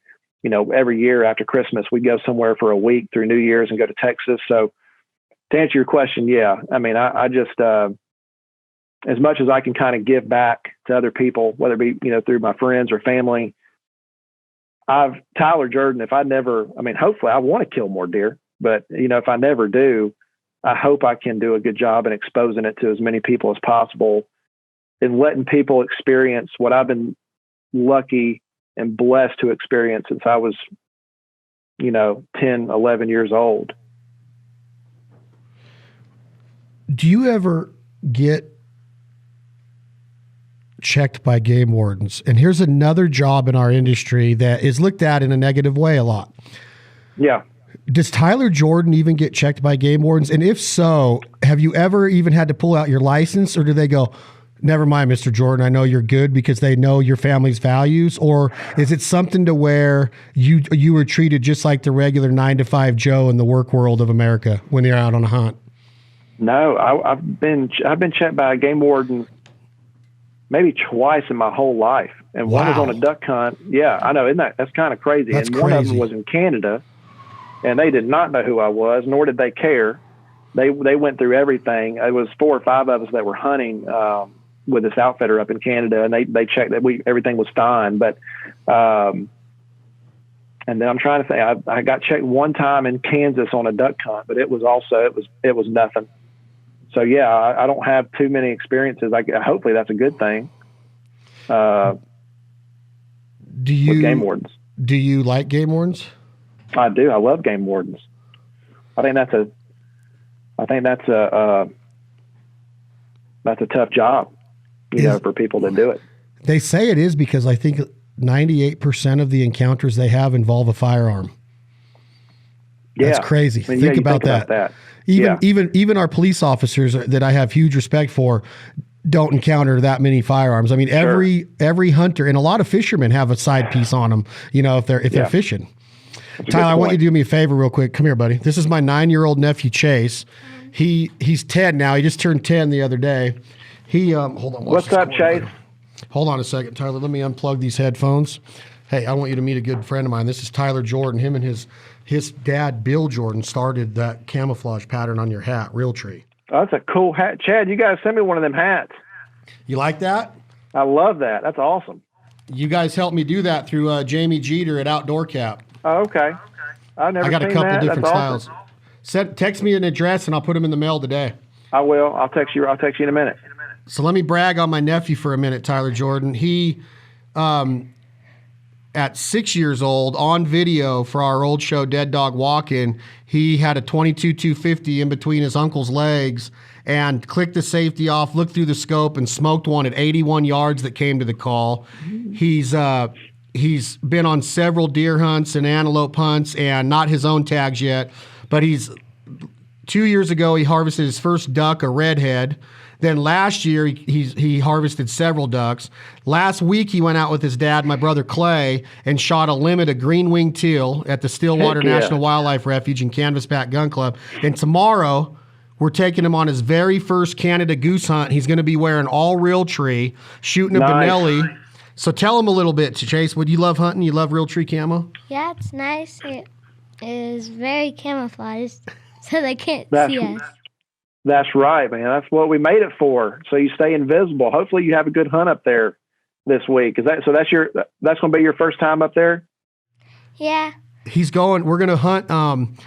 every year after Christmas, we'd go somewhere for a week through New Year's and go to Texas. So to answer your question, yeah, I mean, I just, as much as I can kind of give back to other people, whether it be, through my friends or family, Tyler Jordan, hopefully I want to kill more deer, but if I never do, I hope I can do a good job in exposing it to as many people as possible and letting people experience what I've been lucky and blessed to experience since I was, 10, 11 years old. Do you ever get checked by game wardens? And here's another job in our industry that is looked at in a negative way a lot. Yeah. Does Tyler Jordan even get checked by game wardens? And if so, have you ever even had to pull out your license, or do they go, never mind, Mr. Jordan, I know you're good, because they know your family's values? Or is it something to where you were treated just like the regular 9-to-5 Joe in the work world of America when you're out on a hunt? No, I've been checked by a game warden maybe twice in my whole life. And Wow. one was on a duck hunt. Yeah, I know. That's kind of crazy. That's and one of crazy. them was in Canada, and they did not know who I was, nor did they care. They went through everything. It was 4 or 5 of us that were hunting with this outfitter up in Canada, and they checked that everything was fine. But and then I'm trying to think. I got checked one time in Kansas on a duck hunt, but it was nothing. So yeah, I don't have too many experiences. Hopefully that's a good thing. With game wardens. Do you like game wardens? I do. I love game wardens. I think that's a tough job, for people to do it. They say it is, because I think 98% of the encounters they have involve a firearm. That's crazy. Think about that. Even our police officers that I have huge respect for don't encounter that many firearms. I mean, every hunter and a lot of fishermen have a side piece on them, if they're fishing. Tyler, I want you to do me a favor real quick. Come here, buddy. This is my 9-year-old nephew, Chase. He's 10 now. He just turned 10 the other day. Hold on. What's up, Chase? Hold on a second, Tyler. Let me unplug these headphones. Hey, I want you to meet a good friend of mine. This is Tyler Jordan. Him and his dad, Bill Jordan, started that camouflage pattern on your hat, Realtree. Oh, that's a cool hat. Chad, you guys send me one of them hats. You like that? I love that. That's awesome. You guys helped me do that through Jamie Jeter at Outdoor Cap. Oh, okay. I got a couple different styles. Awesome. Text me an address and I'll put them in the mail today. I will. I'll text you in a minute. So let me brag on my nephew for a minute, Tyler Jordan. He, at 6 years old, on video for our old show, Dead Dog Walkin', he had a 22-250 in between his uncle's legs and clicked the safety off, looked through the scope, and smoked one at 81 yards that came to the call. He's been on several deer hunts and antelope hunts, and not his own tags yet, but 2 years ago, he harvested his first duck, a redhead. Then last year, he harvested several ducks. Last week, he went out with his dad, my brother Clay, and shot a limit of green-winged teal at the Stillwater National Wildlife Refuge and Canvasback Gun Club. And tomorrow, we're taking him on his very first Canada goose hunt. He's going to be wearing all Realtree, shooting a Benelli. So tell him a little bit, Chase. Would you love hunting? You love Realtree camo? Yeah, it's nice. It is very camouflaged, so they can't see us. That's right, man. That's what we made it for. So you stay invisible. Hopefully you have a good hunt up there this week. That's going to be your first time up there? Yeah. We're going to hunt.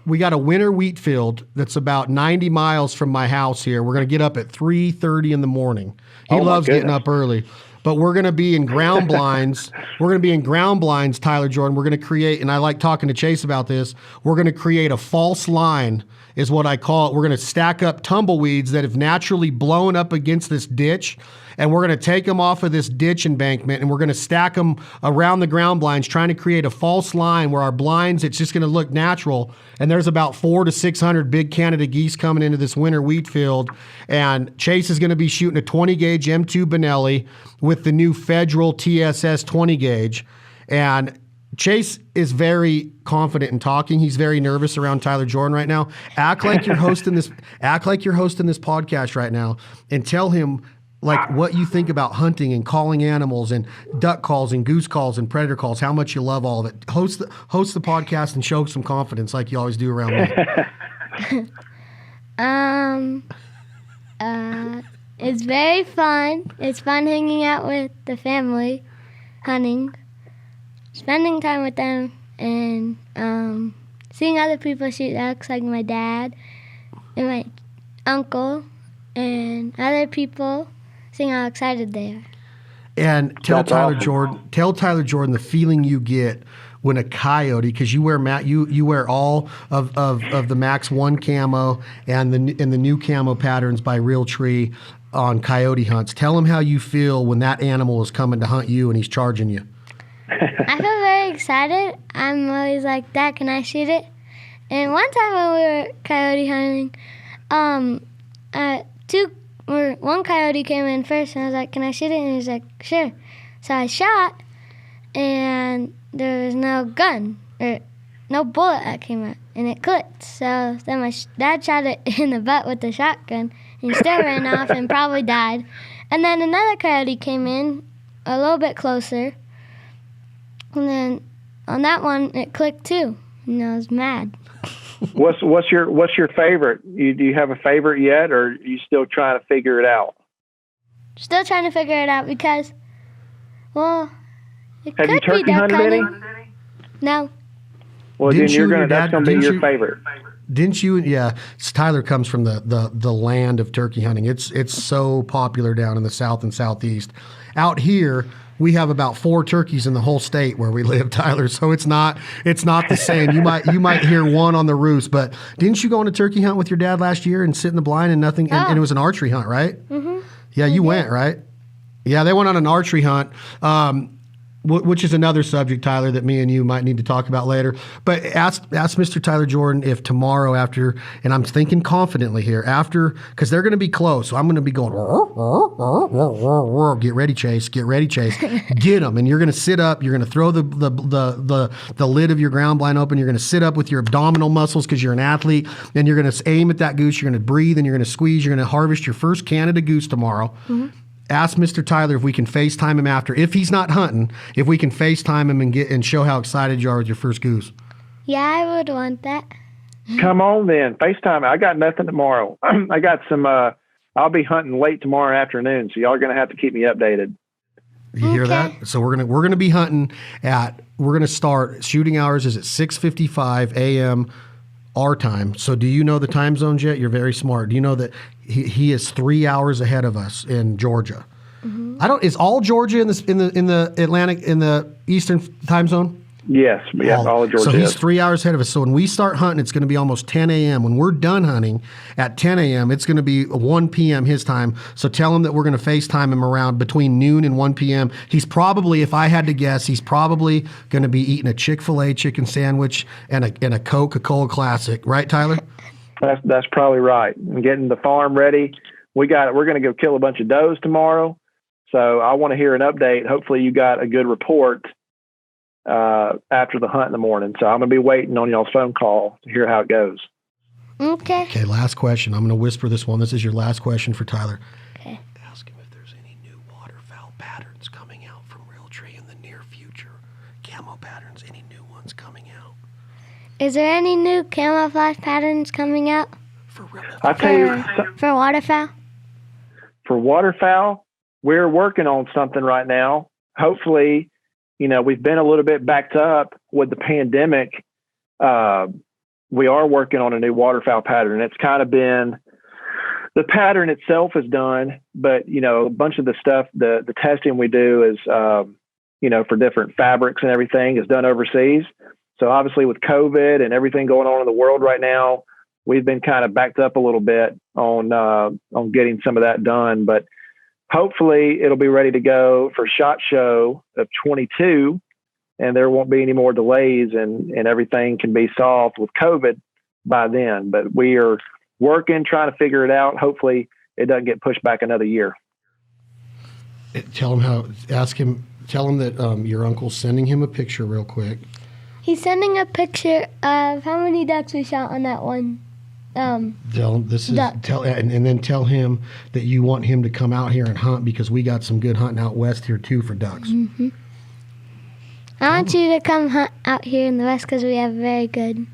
We got a winter wheat field that's about 90 miles from my house here. We're going to get up at 3:30 in the morning. He loves getting up early. but we're going to be in ground blinds. We're going to be in ground blinds, Tyler Jordan. We're going to create, and I like talking to Chase about this, we're going to create a false line is what I call it. We're going to stack up tumbleweeds that have naturally blown up against this ditch, and we're going to take them off of this ditch embankment, and we're going to stack them around the ground blinds, trying to create a false line where our blinds, it's just going to look natural. And there's about 400 to 600 big Canada geese coming into this winter wheat field, and Chase is going to be shooting a 20 gauge M2 Benelli with the new Federal TSS 20 gauge, and Chase is very confident in talking. He's very nervous around Tyler Jordan right now. Act like you're hosting this podcast right now, and tell him like what you think about hunting and calling animals and duck calls and goose calls and predator calls, how much you love all of it. Host the podcast and show some confidence like you always do around me. It's very fun. It's fun hanging out with the family, hunting, spending time with them, and seeing other people shoot ducks, like my dad and my uncle and other people, seeing how excited they are. And tell That's Tyler awesome. Jordan the feeling you get when a coyote, because you wear all of the Max 1 camo and the new camo patterns by Realtree on coyote hunts. Tell him how you feel when that animal is coming to hunt you and he's charging you. I feel very excited. I'm always like, Dad, can I shoot it? And one time when we were coyote hunting, one coyote came in first, and I was like, can I shoot it? And he was like, sure. So I shot, and there was no gun, or no bullet that came out, and it clicked. So then my dad shot it in the butt with the shotgun, and he still ran off and probably died. And then another coyote came in a little bit closer, and then on that one, it clicked too. And I was mad. What's your favorite? Do you have a favorite yet, or are you still trying to figure it out? Still trying to figure it out because, well, it Have you could be turkey duck hunted any? hunting. No. Well, Didn't you and your that's dad- gonna be didn't your you- favorite. Didn't you? Yeah, Tyler comes from the land of turkey hunting. It's so popular down in the south and southeast. Out here, we have about 4 turkeys in the whole state where we live, Tyler. So it's not the same. You might hear one on the roost, but didn't you go on a turkey hunt with your dad last year and sit in the blind and nothing? And it was an archery hunt, right? Mm-hmm. Yeah, you went, right? Yeah, they went on an archery hunt. Which is another subject, Tyler, that me and you might need to talk about later. But ask Mr. Tyler Jordan if tomorrow after, and I'm thinking confidently here, because they're going to be close. So I'm going to be going, get ready, Chase, get them. And you're going to sit up, you're going to throw the lid of your ground blind open, you're going to sit up with your abdominal muscles because you're an athlete, and you're going to aim at that goose, you're going to breathe, and you're going to squeeze, you're going to harvest your first Canada goose tomorrow. Mm-hmm. Ask Mr. Tyler if we can FaceTime him after. If he's not hunting, if we can FaceTime him and show how excited you are with your first goose. Yeah, I would want that. Come on then, FaceTime. I got nothing tomorrow. I got some. I'll be hunting late tomorrow afternoon, so y'all are gonna have to keep me updated. You hear that? So we're gonna be hunting we're gonna start shooting hours is at 6:55 a.m. our time. So do you know the time zones yet? You're very smart. Do you know that he is 3 hours ahead of us in Georgia? Mm-hmm. Is all Georgia in the Atlantic, in the Eastern time zone? Yes, all of Georgia. So he's is. 3 hours ahead of us. So when we start hunting, it's going to be almost 10 a.m. When we're done hunting at 10 a.m., it's going to be 1 p.m. his time. So tell him that we're going to FaceTime him around between noon and 1 p.m. He's probably, if I had to guess, he's probably going to be eating a Chick-fil-A chicken sandwich and a Coca-Cola Classic. Right, Tyler? That's probably right. And getting the farm ready. We're going to go kill a bunch of does tomorrow. So I want to hear an update. Hopefully you got a good report after the hunt in the morning. So I'm going to be waiting on y'all's phone call to hear how it goes. Okay. Okay, last question. I'm going to whisper this one. This is your last question for Tyler. Okay. Ask him if there's any new waterfowl patterns coming out from Realtree in the near future. Camo patterns, any new ones coming out? Is there any new camouflage patterns coming out I tell you, for waterfowl? for waterfowl, we're working on something right now. Hopefully, we've been a little bit backed up with the pandemic. We are working on a new waterfowl pattern. It's kind of been the pattern itself is done, but a bunch of the stuff, the testing we do is, for different fabrics and everything is done overseas. So obviously with COVID and everything going on in the world right now, we've been kind of backed up a little bit on getting some of that done, but hopefully it'll be ready to go for SHOT Show of 22, and there won't be any more delays, and everything can be solved with COVID by then. But we are working, trying to figure it out. Hopefully it doesn't get pushed back another year. Tell him that your uncle's sending him a picture real quick. He's sending a picture of how many ducks we shot on that one. Tell him and then tell him that you want him to come out here and hunt, because we got some good hunting out west here too for ducks. Mm-hmm. I want you to come hunt out here in the west because we have very good.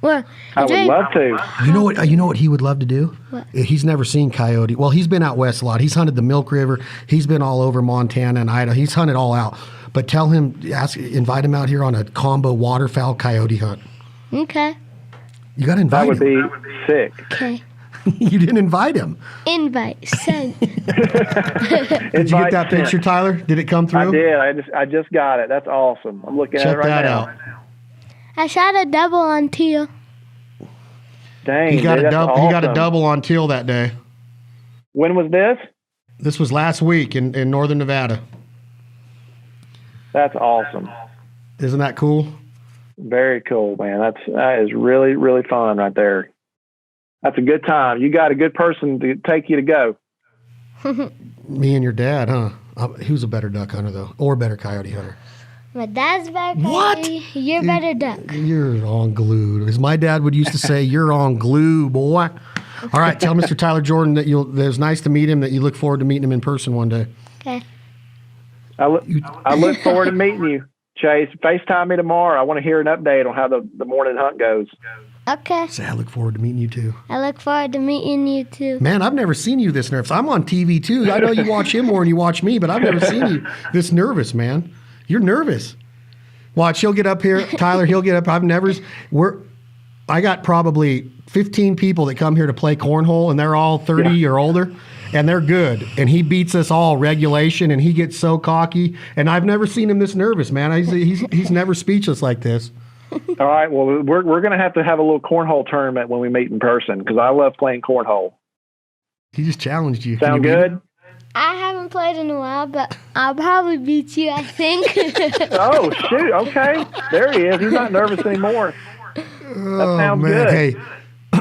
Well, I would love to. You know what he would love to do? What? He's never seen coyote. Well, he's been out west a lot. He's hunted the Milk River. He's been all over Montana and Idaho. He's hunted all out. But tell him, invite him out here on a combo waterfowl coyote hunt. Okay. You got to invite him. That would be sick. Okay. You didn't invite him. Invite sent. Did you get that picture, Tyler? Did it come through? I did. I just got it. That's awesome. I'm looking at it right now. Check that out. I shot a double on teal. Dang, He got dude, a that's double. awesome. He got a double on teal that day. When was this? This was last week in northern Nevada. That's awesome. Isn't that cool? Very cool, man. That is really, really fun right there. That's a good time. You got a good person to take you to go. Me and your dad, huh? Who's a better duck hunter, though? Or a better coyote hunter? My dad's better. What? You're better duck. You're on glue. As my dad would used to say, you're on glue, boy. All right, tell Mr. Tyler Jordan that it was nice to meet him, that you look forward to meeting him in person one day. Okay. I look forward to meeting you, Chase. FaceTime me tomorrow. I want to hear an update on how the morning hunt goes. Okay. Say, I look forward to meeting you, too. I look forward to meeting you, too. Man, I've never seen you this nervous. I'm on TV, too. I know you watch him more than you watch me, but I've never seen you this nervous, man. You're nervous. Watch, he'll get up here. Tyler, he'll get up. I got probably 15 people that come here to play cornhole, and they're all 30 or older, and they're good. And he beats us all regulation, and he gets so cocky. And I've never seen him this nervous, man. He's never speechless like this. All right. Well, we're going to have a little cornhole tournament when we meet in person, because I love playing cornhole. He just challenged you. Sound good? I haven't played in a while, but I'll probably beat you, I think. Oh, shoot. Okay. There he is. He's not nervous anymore. That sounds good. Hey,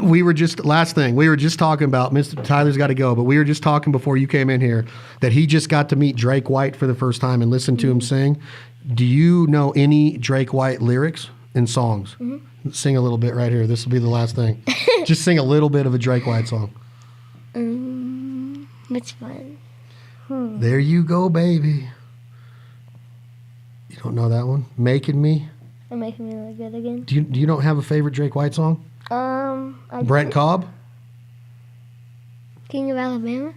we were just talking about, Mr. Tyler's got to go, but we were just talking before you came in here that he just got to meet Drake White for the first time and listen to him sing. Do you know any Drake White lyrics and songs? Mm-hmm. Sing a little bit right here. This will be the last thing. Just sing a little bit of a Drake White song. Which one? There you go, baby. You don't know that one? Making Me? You're making me look good again. Do you don't have a favorite Drake White song? Brent Cobb? King of Alabama?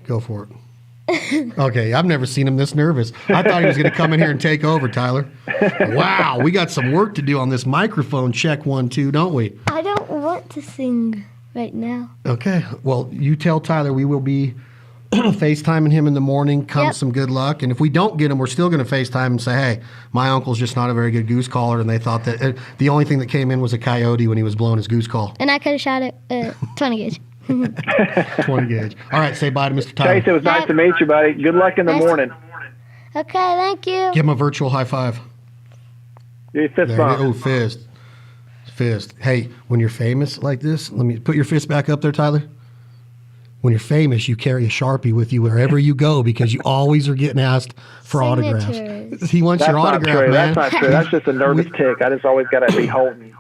Go for it. Okay, I've never seen him this nervous. I thought he was going to come in here and take over, Tyler. Wow, we got some work to do on this microphone check 1, 2, don't we? I don't want to sing right now. Okay, well, you tell Tyler we will be FaceTiming him in the morning, some good luck. And if we don't get him, we're still going to FaceTime and say, hey, my uncle's just not a very good goose caller. And they thought that the only thing that came in was a coyote when he was blowing his goose call. And I could have shot it 20 gauge. 20 gauge. All right, say bye to Mr. Tyler. Chase, it was nice to meet you, buddy. Good luck in the morning. Okay, thank you. Give him a virtual high five. Your fist bump. Oh, fist. Hey, when you're famous like this, let me put your fist back up there, Tyler. When you're famous, you carry a Sharpie with you wherever you go because you always are getting asked for autographs. He wants your autograph, man. That's not true. That's just a nervous tick. I just always got to be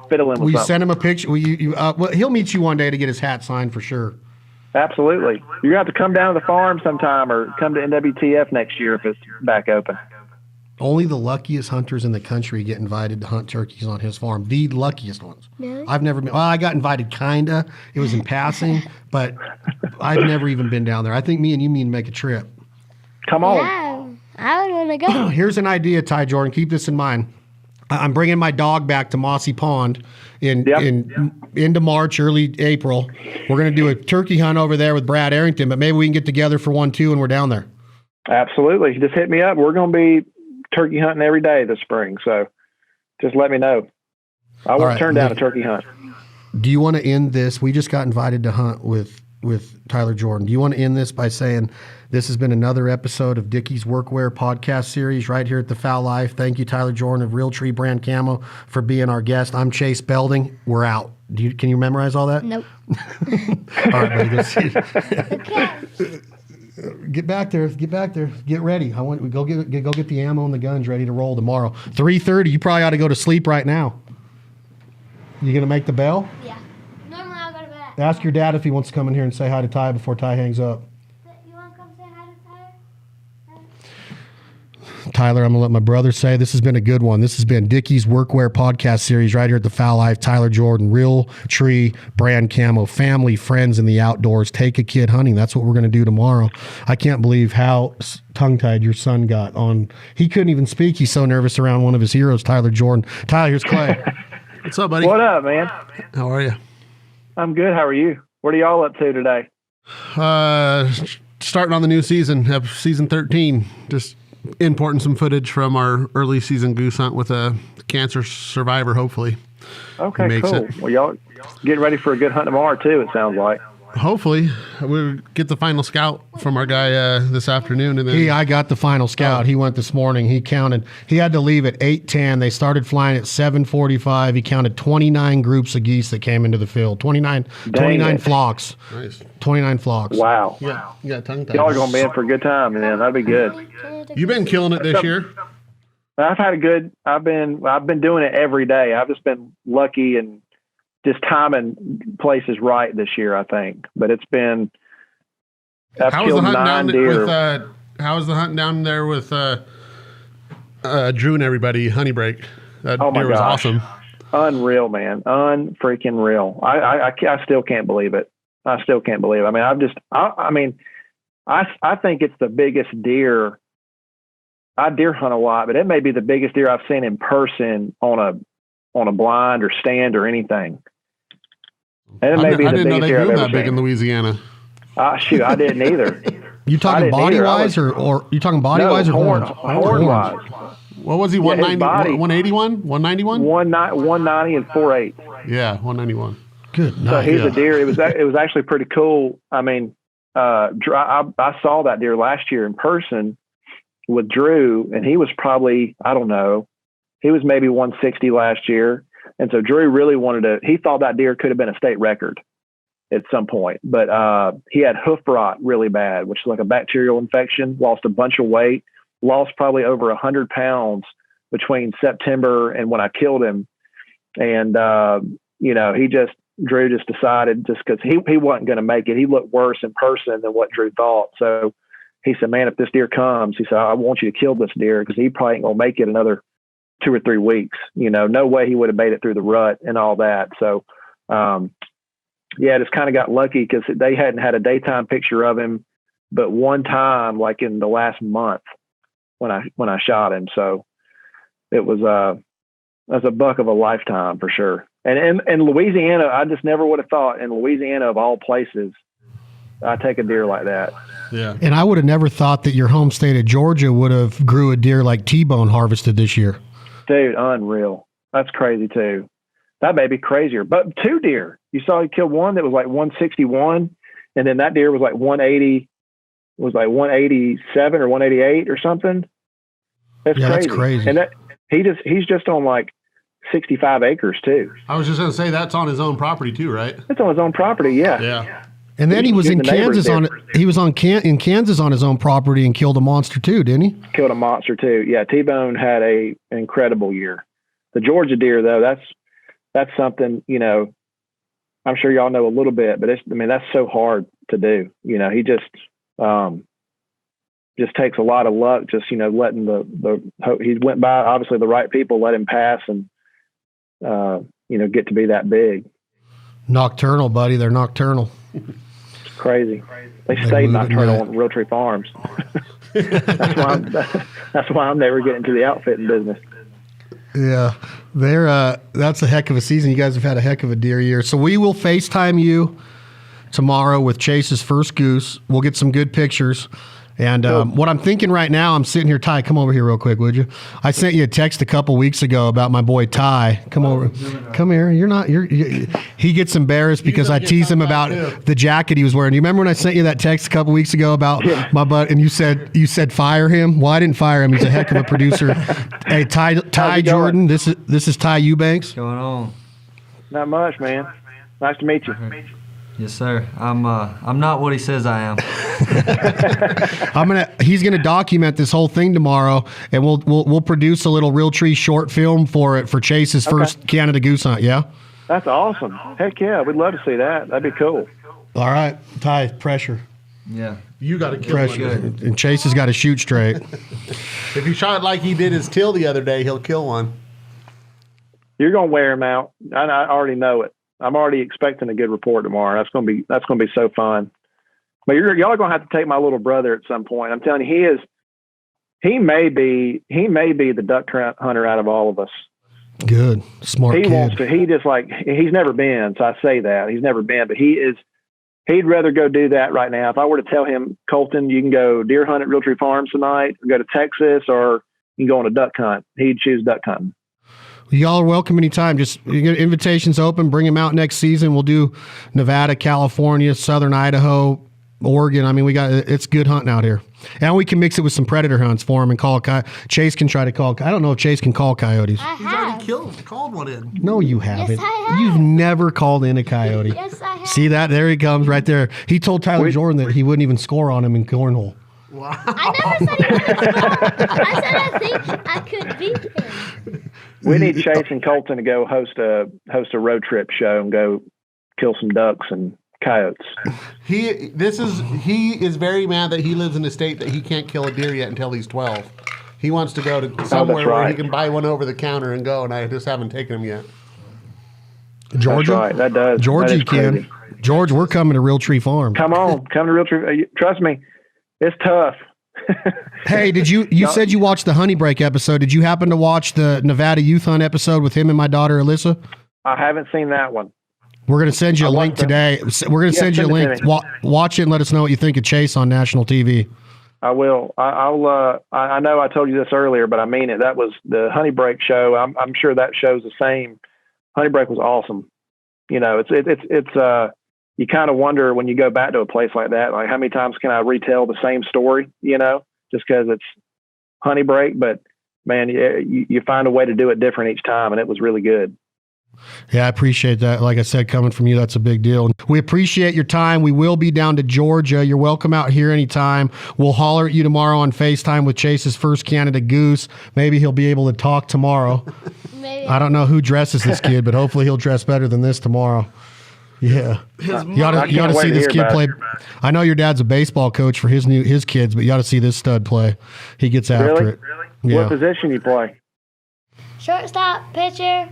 fiddling with something. Send him a picture? Well, he'll meet you one day to get his hat signed for sure. Absolutely. You're going to have to come down to the farm sometime or come to NWTF next year if it's back open. Only the luckiest hunters in the country get invited to hunt turkeys on his farm. The luckiest ones. Really? I've never been. Well, I got invited, kinda. It was in passing, but I've never even been down there. I think me and you mean to make a trip. Come on. Yeah, I would want to go. Here's an idea, Ty Jordan. Keep this in mind. I'm bringing my dog back to Mossy Pond in into March, early April. We're going to do a turkey hunt over there with Brad Arrington, but maybe we can get together for one too when we're down there. Absolutely. Just hit me up. We're going to be turkey hunting every day this spring. So just let me know. I won't turn down a turkey hunt. Do you want to end this? We just got invited to hunt with Tyler Jordan. Do you want to end this by saying this has been another episode of Dickies Workwear podcast series right here at the Foul Life? Thank you, Tyler Jordan of Realtree Brand Camo, for being our guest. I'm Chase Belding. We're out. Can you memorize all that? Nope. All right, buddy. Go see. Get back there. Get ready. We go get the ammo and the guns ready to roll tomorrow. 3:30. You probably ought to go to sleep right now. You gonna make the bell? Yeah. Normally I'll go to bed. Ask your dad if he wants to come in here and say hi to Ty before Ty hangs up. You want to come say hi to Tyler? Tyler, I'm going to let my brother say this has been a good one. This has been Dickies Workwear podcast series right here at the Foul Life. Tyler Jordan, Realtree Brand Camo, family, friends in the outdoors. Take a kid hunting. That's what we're going to do tomorrow. I can't believe how tongue-tied your son got on. He couldn't even speak. He's so nervous around one of his heroes, Tyler Jordan. Tyler, here's Clay. What's up, buddy? What up, man? How are you? I'm good. How are you? What are y'all up to today? Starting on the new season, season 13. Just importing some footage from our early season goose hunt with a cancer survivor, hopefully. Okay, cool. Well, y'all getting ready for a good hunt tomorrow, too, it sounds like. Hopefully. We'll get the final scout from our guy this afternoon. And then I got the final scout. He went this morning. He counted. He had to leave at 8:10. They started flying at 7:45. He counted 29 groups of geese that came into the field. 29 flocks. Nice. 29 flocks. Wow. Yeah, tongue-tied. Y'all are going to be in for a good time, man. That'd be good. You've been killing it this year. I've been doing it every day. I've just been lucky and just timing places right this year, I think. But it's been, I've killed 9 deer. How was the hunt down there with Drew and everybody, Honey Break? That deer was awesome. Unreal, man. Unfreaking real. I still can't believe it. I mean, I think it's the biggest deer. I deer hunt a lot, but it may be the biggest deer I've seen in person on a blind or stand or anything. And it may be the biggest deer I've ever seen. I didn't know they grew that big in Louisiana. Shoot, I didn't either. You talking body wise or you talking body wise or horn wise? What was he? 190, 181, 191, 190 and 4.8. Yeah, 191. Good. So he's a deer. It was actually pretty cool. I mean, I saw that deer last year in person with Drew, and he was probably, I don't know, he was maybe 160 last year. And so Drew really he thought that deer could have been a state record at some point, but he had hoof rot really bad, which is like a bacterial infection, lost a bunch of weight, lost probably over 100 pounds between September and when I killed him. And, Drew just decided, just because he wasn't going to make it, he looked worse in person than what Drew thought. So he said, man, if this deer comes, he said, I want you to kill this deer because he probably ain't going to make it another 2 or 3 weeks. No way he would have made it through the rut and all that. So, just kind of got lucky because they hadn't had a daytime picture of him, but one time, like in the last month when I shot him. So it was a buck of a lifetime for sure. And in Louisiana, I just never would have thought in Louisiana of all places, I take a deer like that. Yeah. And I would have never thought that your home state of Georgia would have grew a deer like T-Bone harvested this year. Dude, unreal. That's crazy too. That may be crazier. But 2 deer. You saw he killed one that was like 161, and then that deer was like 180, was like 187 or 188 or something. That's crazy. And he's just on like 65 acres too. I was just going to say that's on his own property too, right? It's on his own property, yeah. Yeah. And then he was in Kansas in Kansas on his own property and killed a monster too, didn't he? Killed a monster too. Yeah, T-Bone had an incredible year. The Georgia deer though, that's something, I'm sure y'all know a little bit, but that's so hard to do. He just takes a lot of luck, just, letting he went by, obviously the right people let him pass and, get to be that big. Nocturnal, buddy. They're nocturnal. It's crazy. They stayed nocturnal on Realtree Farms. That's why I'm never getting into the outfitting business. Yeah, that's a heck of a season. You guys have had a heck of a deer year. So we will FaceTime you tomorrow with Chase's first goose. We'll get some good pictures. And what I'm thinking right now, I'm sitting here, Ty, come over here real quick, would you? I sent you a text a couple weeks ago about my boy Ty. Come over. Come here. He gets embarrassed because I tease him about the jacket he was wearing. You remember when I sent you that text a couple weeks ago about my butt, and you said fire him? Well, I didn't fire him. He's a heck of a producer. Hey, Ty Jordan, this is Ty Eubanks. What's going on? Not much, man. Nice to meet you. Yes, sir. I'm not what he says I am. He's gonna document this whole thing tomorrow, and we'll produce a little Realtree short film for it for Chase's first Canada goose hunt. Yeah. That's awesome. Heck yeah, we'd love to see that. That'd be cool. All right, Ty, pressure. Yeah. You got to kill Pressure, one. and Chase has got to shoot straight. If he shot like he did his till the other day, he'll kill one. You're gonna wear him out. I already know it. I'm already expecting a good report tomorrow. That's gonna be so fun. But y'all are gonna have to take my little brother at some point. I'm telling you, he may be the duck hunter out of all of us. Good, smart He kid. wants to. He's never been. So I say that he's never been, but he'd rather go do that right now. If I were to tell him, Colton, you can go deer hunt at Realtree Farms tonight, or go to Texas, or you can go on a duck hunt, he'd choose duck hunting. Y'all are welcome anytime. Just you get invitations open. Bring him out next season. We'll do Nevada, California, Southern Idaho, Oregon. I mean, it's good hunting out here, and we can mix it with some predator hunts for him and call Chase can try to call. I don't know if Chase can call coyotes. I He's already have. called one in. No, you haven't. I have. You've never called in a coyote. Yes, I have. See that? There he comes right there. He told Tyler Jordan that he wouldn't even score on him in cornhole. I never said he would score. I said I think I could beat him. We need Chase and Colton to go host a road trip show and go kill some ducks and coyotes. He is very mad that he lives in a state that he can't kill a deer yet until he's 12. He wants to go to somewhere where he can buy one over the counter and go, and I just haven't taken him yet. Georgia, That's right. That does. Georgia, that you is can. crazy. George, we're coming to Realtree Farm. Come on, come to Realtree. Trust me, it's tough. Hey, did you said you watched the Honey Break episode? Did you happen to watch the Nevada Youth Hunt episode with him and my daughter Alyssa? I haven't seen that one. We're going to send you a link today. We're going to send you a send it link. to me. Watch it and let us know what you think of Chase on national TV. I will. I know I told you this earlier, but I mean it. That was the Honey Break show. I'm sure that show's the same. Honey Break was awesome. You know, it's you kind of wonder when you go back to a place like that, like how many times can I retell the same story, you know, just because it's Honey Break, but man, you find a way to do it different each time. And it was really good. Yeah, I appreciate that. Like I said, coming from you, that's a big deal. We appreciate your time. We will be down to Georgia. You're welcome out here anytime. We'll holler at you tomorrow on FaceTime with Chase's first Canada goose. Maybe he'll be able to talk tomorrow. Maybe. I don't know who dresses this kid, but hopefully he'll dress better than this tomorrow. Yeah. You ought to see this kid play. I know your dad's a baseball coach for his kids, but you ought to see this stud play. He gets after it. Really? Yeah. What position you play? Shortstop, pitcher,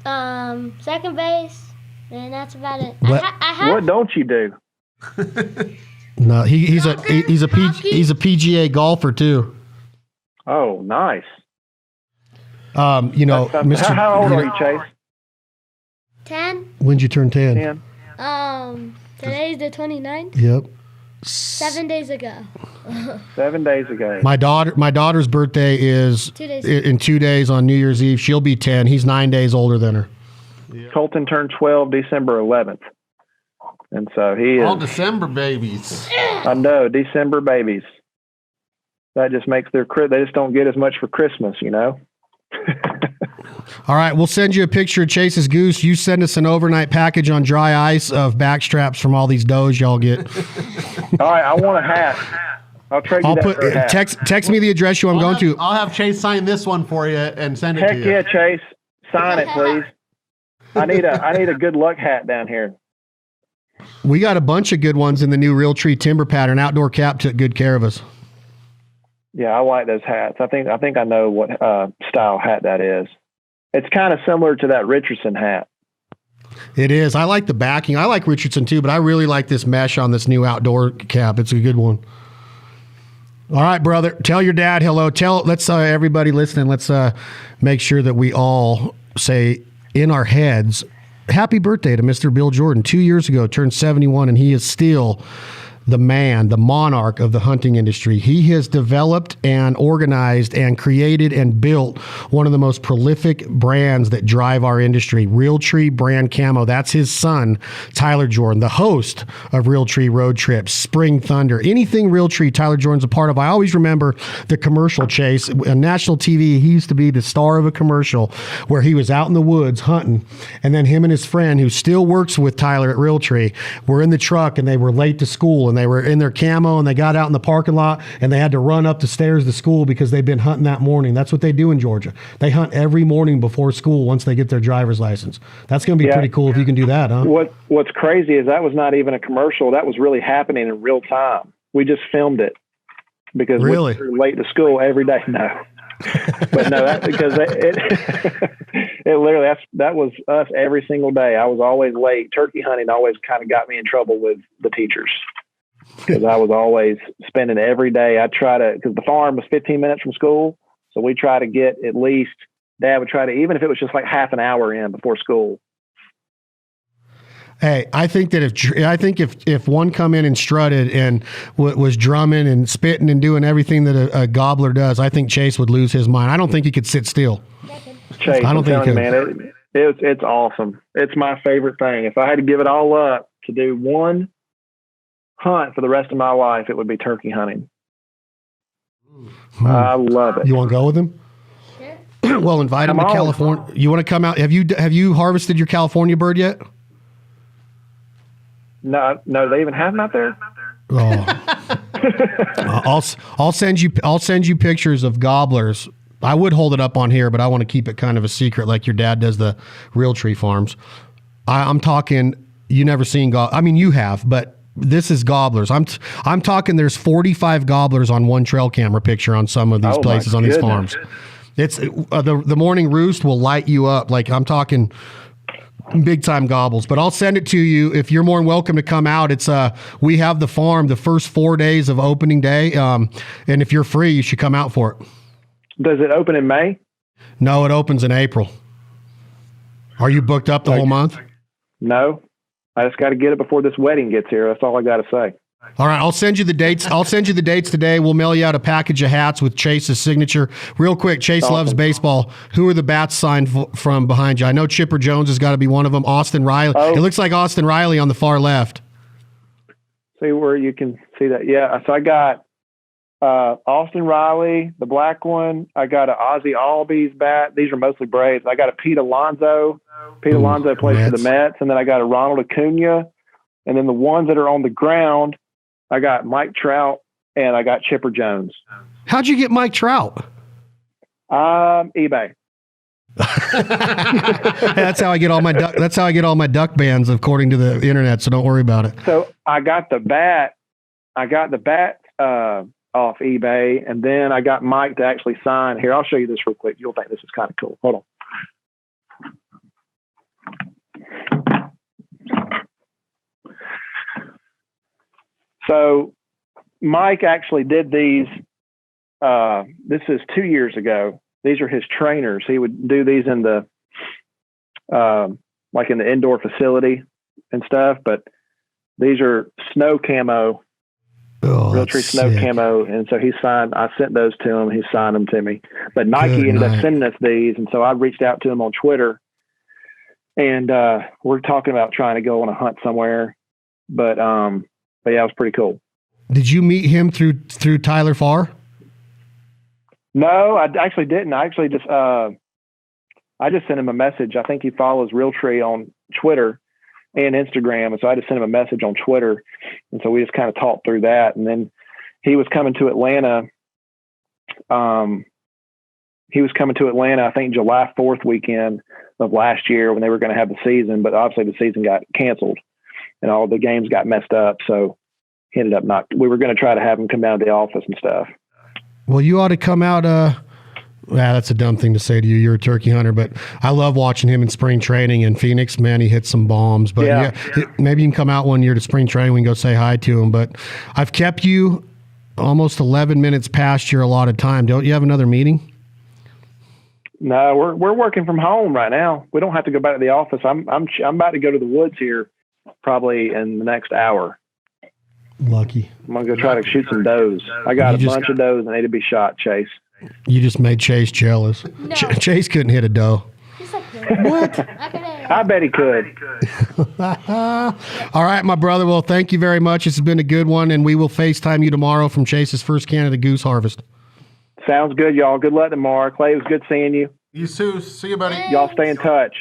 second base, and that's about it. What- I have. What don't you do? No, he's a PGA golfer too. Oh, nice. You know, Mr. How old you are know, you, Chase? 10. When'd you turn 10? 10. Today's the 29th. Yep. 7 days ago. 7 days ago. My daughter's birthday is 2 days. in 2 days on New Year's Eve. She'll be 10. He's 9 days older than her. Colton turned 12 December 11th. And so he is. All December babies. I know, December babies. That just makes they just don't get as much for Christmas, you know? All right, we'll send you a picture of Chase's goose. You send us an overnight package on dry ice of back straps from all these does y'all get. All right, I want a hat. I'll trade you I'll that put for a hat. text me the address I'm going to. I'll have Chase sign this one for you and send it Heck to you. yeah, Chase. Sign it, please. I need a good luck hat down here. We got a bunch of good ones in the new Realtree timber pattern. Outdoor Cap took good care of us. Yeah, I like those hats. I think I know what style hat that is. It's kind of similar to that Richardson hat. It is. I like the backing. I like Richardson too, but I really like this mesh on this new Outdoor Cap. It's a good one. All right, brother. Tell your dad hello. Let's everybody listening. Let's make sure that we all say in our heads, "Happy birthday to Mr. Bill Jordan." 2 years ago, turned 71, and he is still the man, the monarch of the hunting industry. He has developed and organized and created and built one of the most prolific brands that drive our industry, Realtree brand camo. That's his son, Tyler Jordan, the host of Realtree Road Trips, Spring Thunder, anything Realtree Tyler Jordan's a part of. I always remember the commercial, Chase, on national TV. He used to be the star of a commercial where he was out in the woods hunting, and then him and his friend, who still works with Tyler at Realtree, were in the truck, and they were late to school, and they were in their camo, and they got out in the parking lot, and they had to run up the stairs to school because they'd been hunting that morning. That's what they do in Georgia. They hunt every morning before school once they get their driver's license. That's going to be pretty cool if you can do that, huh? What's crazy is that was not even a commercial. That was really happening in real time. We just filmed it because we were late to school every day. No. But no, that's because it literally, that was us every single day. I was always late. Turkey hunting always kind of got me in trouble with the teachers because I was always spending every day. Because the farm was 15 minutes from school. So we try to get at least, Dad would try to, even if it was just like half an hour in before school. Hey, I think if one come in and strutted and was drumming and spitting and doing everything that a gobbler does, I think Chase would lose his mind. I don't think he could sit still. Chase, I don't think he could. Man, it's awesome. It's my favorite thing. If I had to give it all up to do one hunt for the rest of my life, it would be turkey hunting. I love it. You want to go with him? Sure. Well, invite him to California. You want to come out? Have you harvested your California bird yet? No, they even have them out there. Oh, I'll send you pictures of gobblers. I would hold it up on here, but I want to keep it kind of a secret, like your dad does the Realtree farms. I'm talking. You never seen I mean, you have, but this is gobblers. I'm talking. There's 45 gobblers on one trail camera picture on some of these places on these farms. It's the morning roost will light you up. Like I'm talking. Big time gobbles, but I'll send it to you if you're more than welcome to come out. It's we have the farm the first 4 days of opening day, and if you're free, you should come out for it. Does it open in May? No, it opens in April. Are you booked up the whole month? No, I just got to get it before this wedding gets here. That's all I got to say. All right, I'll send you the dates. I'll send you the dates today. We'll mail you out a package of hats with Chase's signature. Real quick, Chase loves baseball. Who are the bats signed from behind you? I know Chipper Jones has got to be one of them. Austin Riley. Oh. It looks like Austin Riley on the far left. See where you can see that. Yeah, so I got Austin Riley, the black one. I got an Ozzie Albies bat. These are mostly Braves. I got a Pete Alonso. Pete Alonso plays for the Mets. And then I got a Ronald Acuna. And then the ones that are on the ground, I got Mike Trout and I got Chipper Jones. How'd you get Mike Trout? eBay. That's how I get all my duck bands according to the internet. So don't worry about it. So I got the bat off eBay, and then I got Mike to actually sign. Here, I'll show you this real quick. You'll think this is kind of cool. Hold on. So Mike actually did these. This is 2 years ago. These are his trainers. He would do these in the like in the indoor facility and stuff. But these are snow camo, Realtree snow camo, and so he signed. I sent those to him. He signed them to me. But Nike ended up sending us these, and so I reached out to him on Twitter, and we're talking about trying to go on a hunt somewhere. But yeah, it was pretty cool. Did you meet him through Tyler Farr? No, I actually didn't. I actually just sent him a message. I think he follows Realtree on Twitter and Instagram, and so I just sent him a message on Twitter, and so we just kind of talked through that. And then he was coming to Atlanta. I think July 4th weekend of last year when they were going to have the season, but obviously the season got canceled and all the games got messed up. So he ended up we were going to try to have him come down to the office and stuff. Well, you ought to come out. That's a dumb thing to say to you. You're a turkey hunter, but I love watching him in spring training in Phoenix. Man, he hits some bombs. But maybe you can come out one year to spring training. We can go say hi to him. But I've kept you almost 11 minutes past your allotted time. Don't you have another meeting? No, we're working from home right now. We don't have to go back to the office. I'm about to go to the woods here, probably in the next hour. Lucky. I'm gonna go try to shoot some does. I got a bunch of does that need to be shot, Chase. You just made Chase jealous. No. Chase couldn't hit a doe. What? I bet he could. All right, my brother. Well, thank you very much. This has been a good one, and we will FaceTime you tomorrow from Chase's first Canada goose harvest. Sounds good, y'all. Good luck tomorrow. Clay, it was good seeing you. You too. See you, buddy. Y'all stay in touch.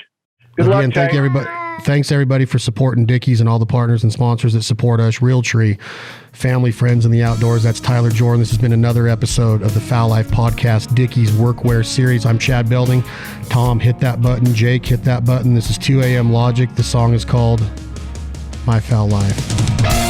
Good Again, luck, thank Chase. everybody. Thanks everybody for supporting Dickies and all the partners and sponsors that support us. Realtree, family, friends in the outdoors. That's Tyler Jordan. This has been another episode of the Foul Life Podcast, Dickies Workwear Series. I'm Chad Belding. Tom, hit that button. Jake, hit that button. This is 2 a.m. Logic. The song is called My Foul Life.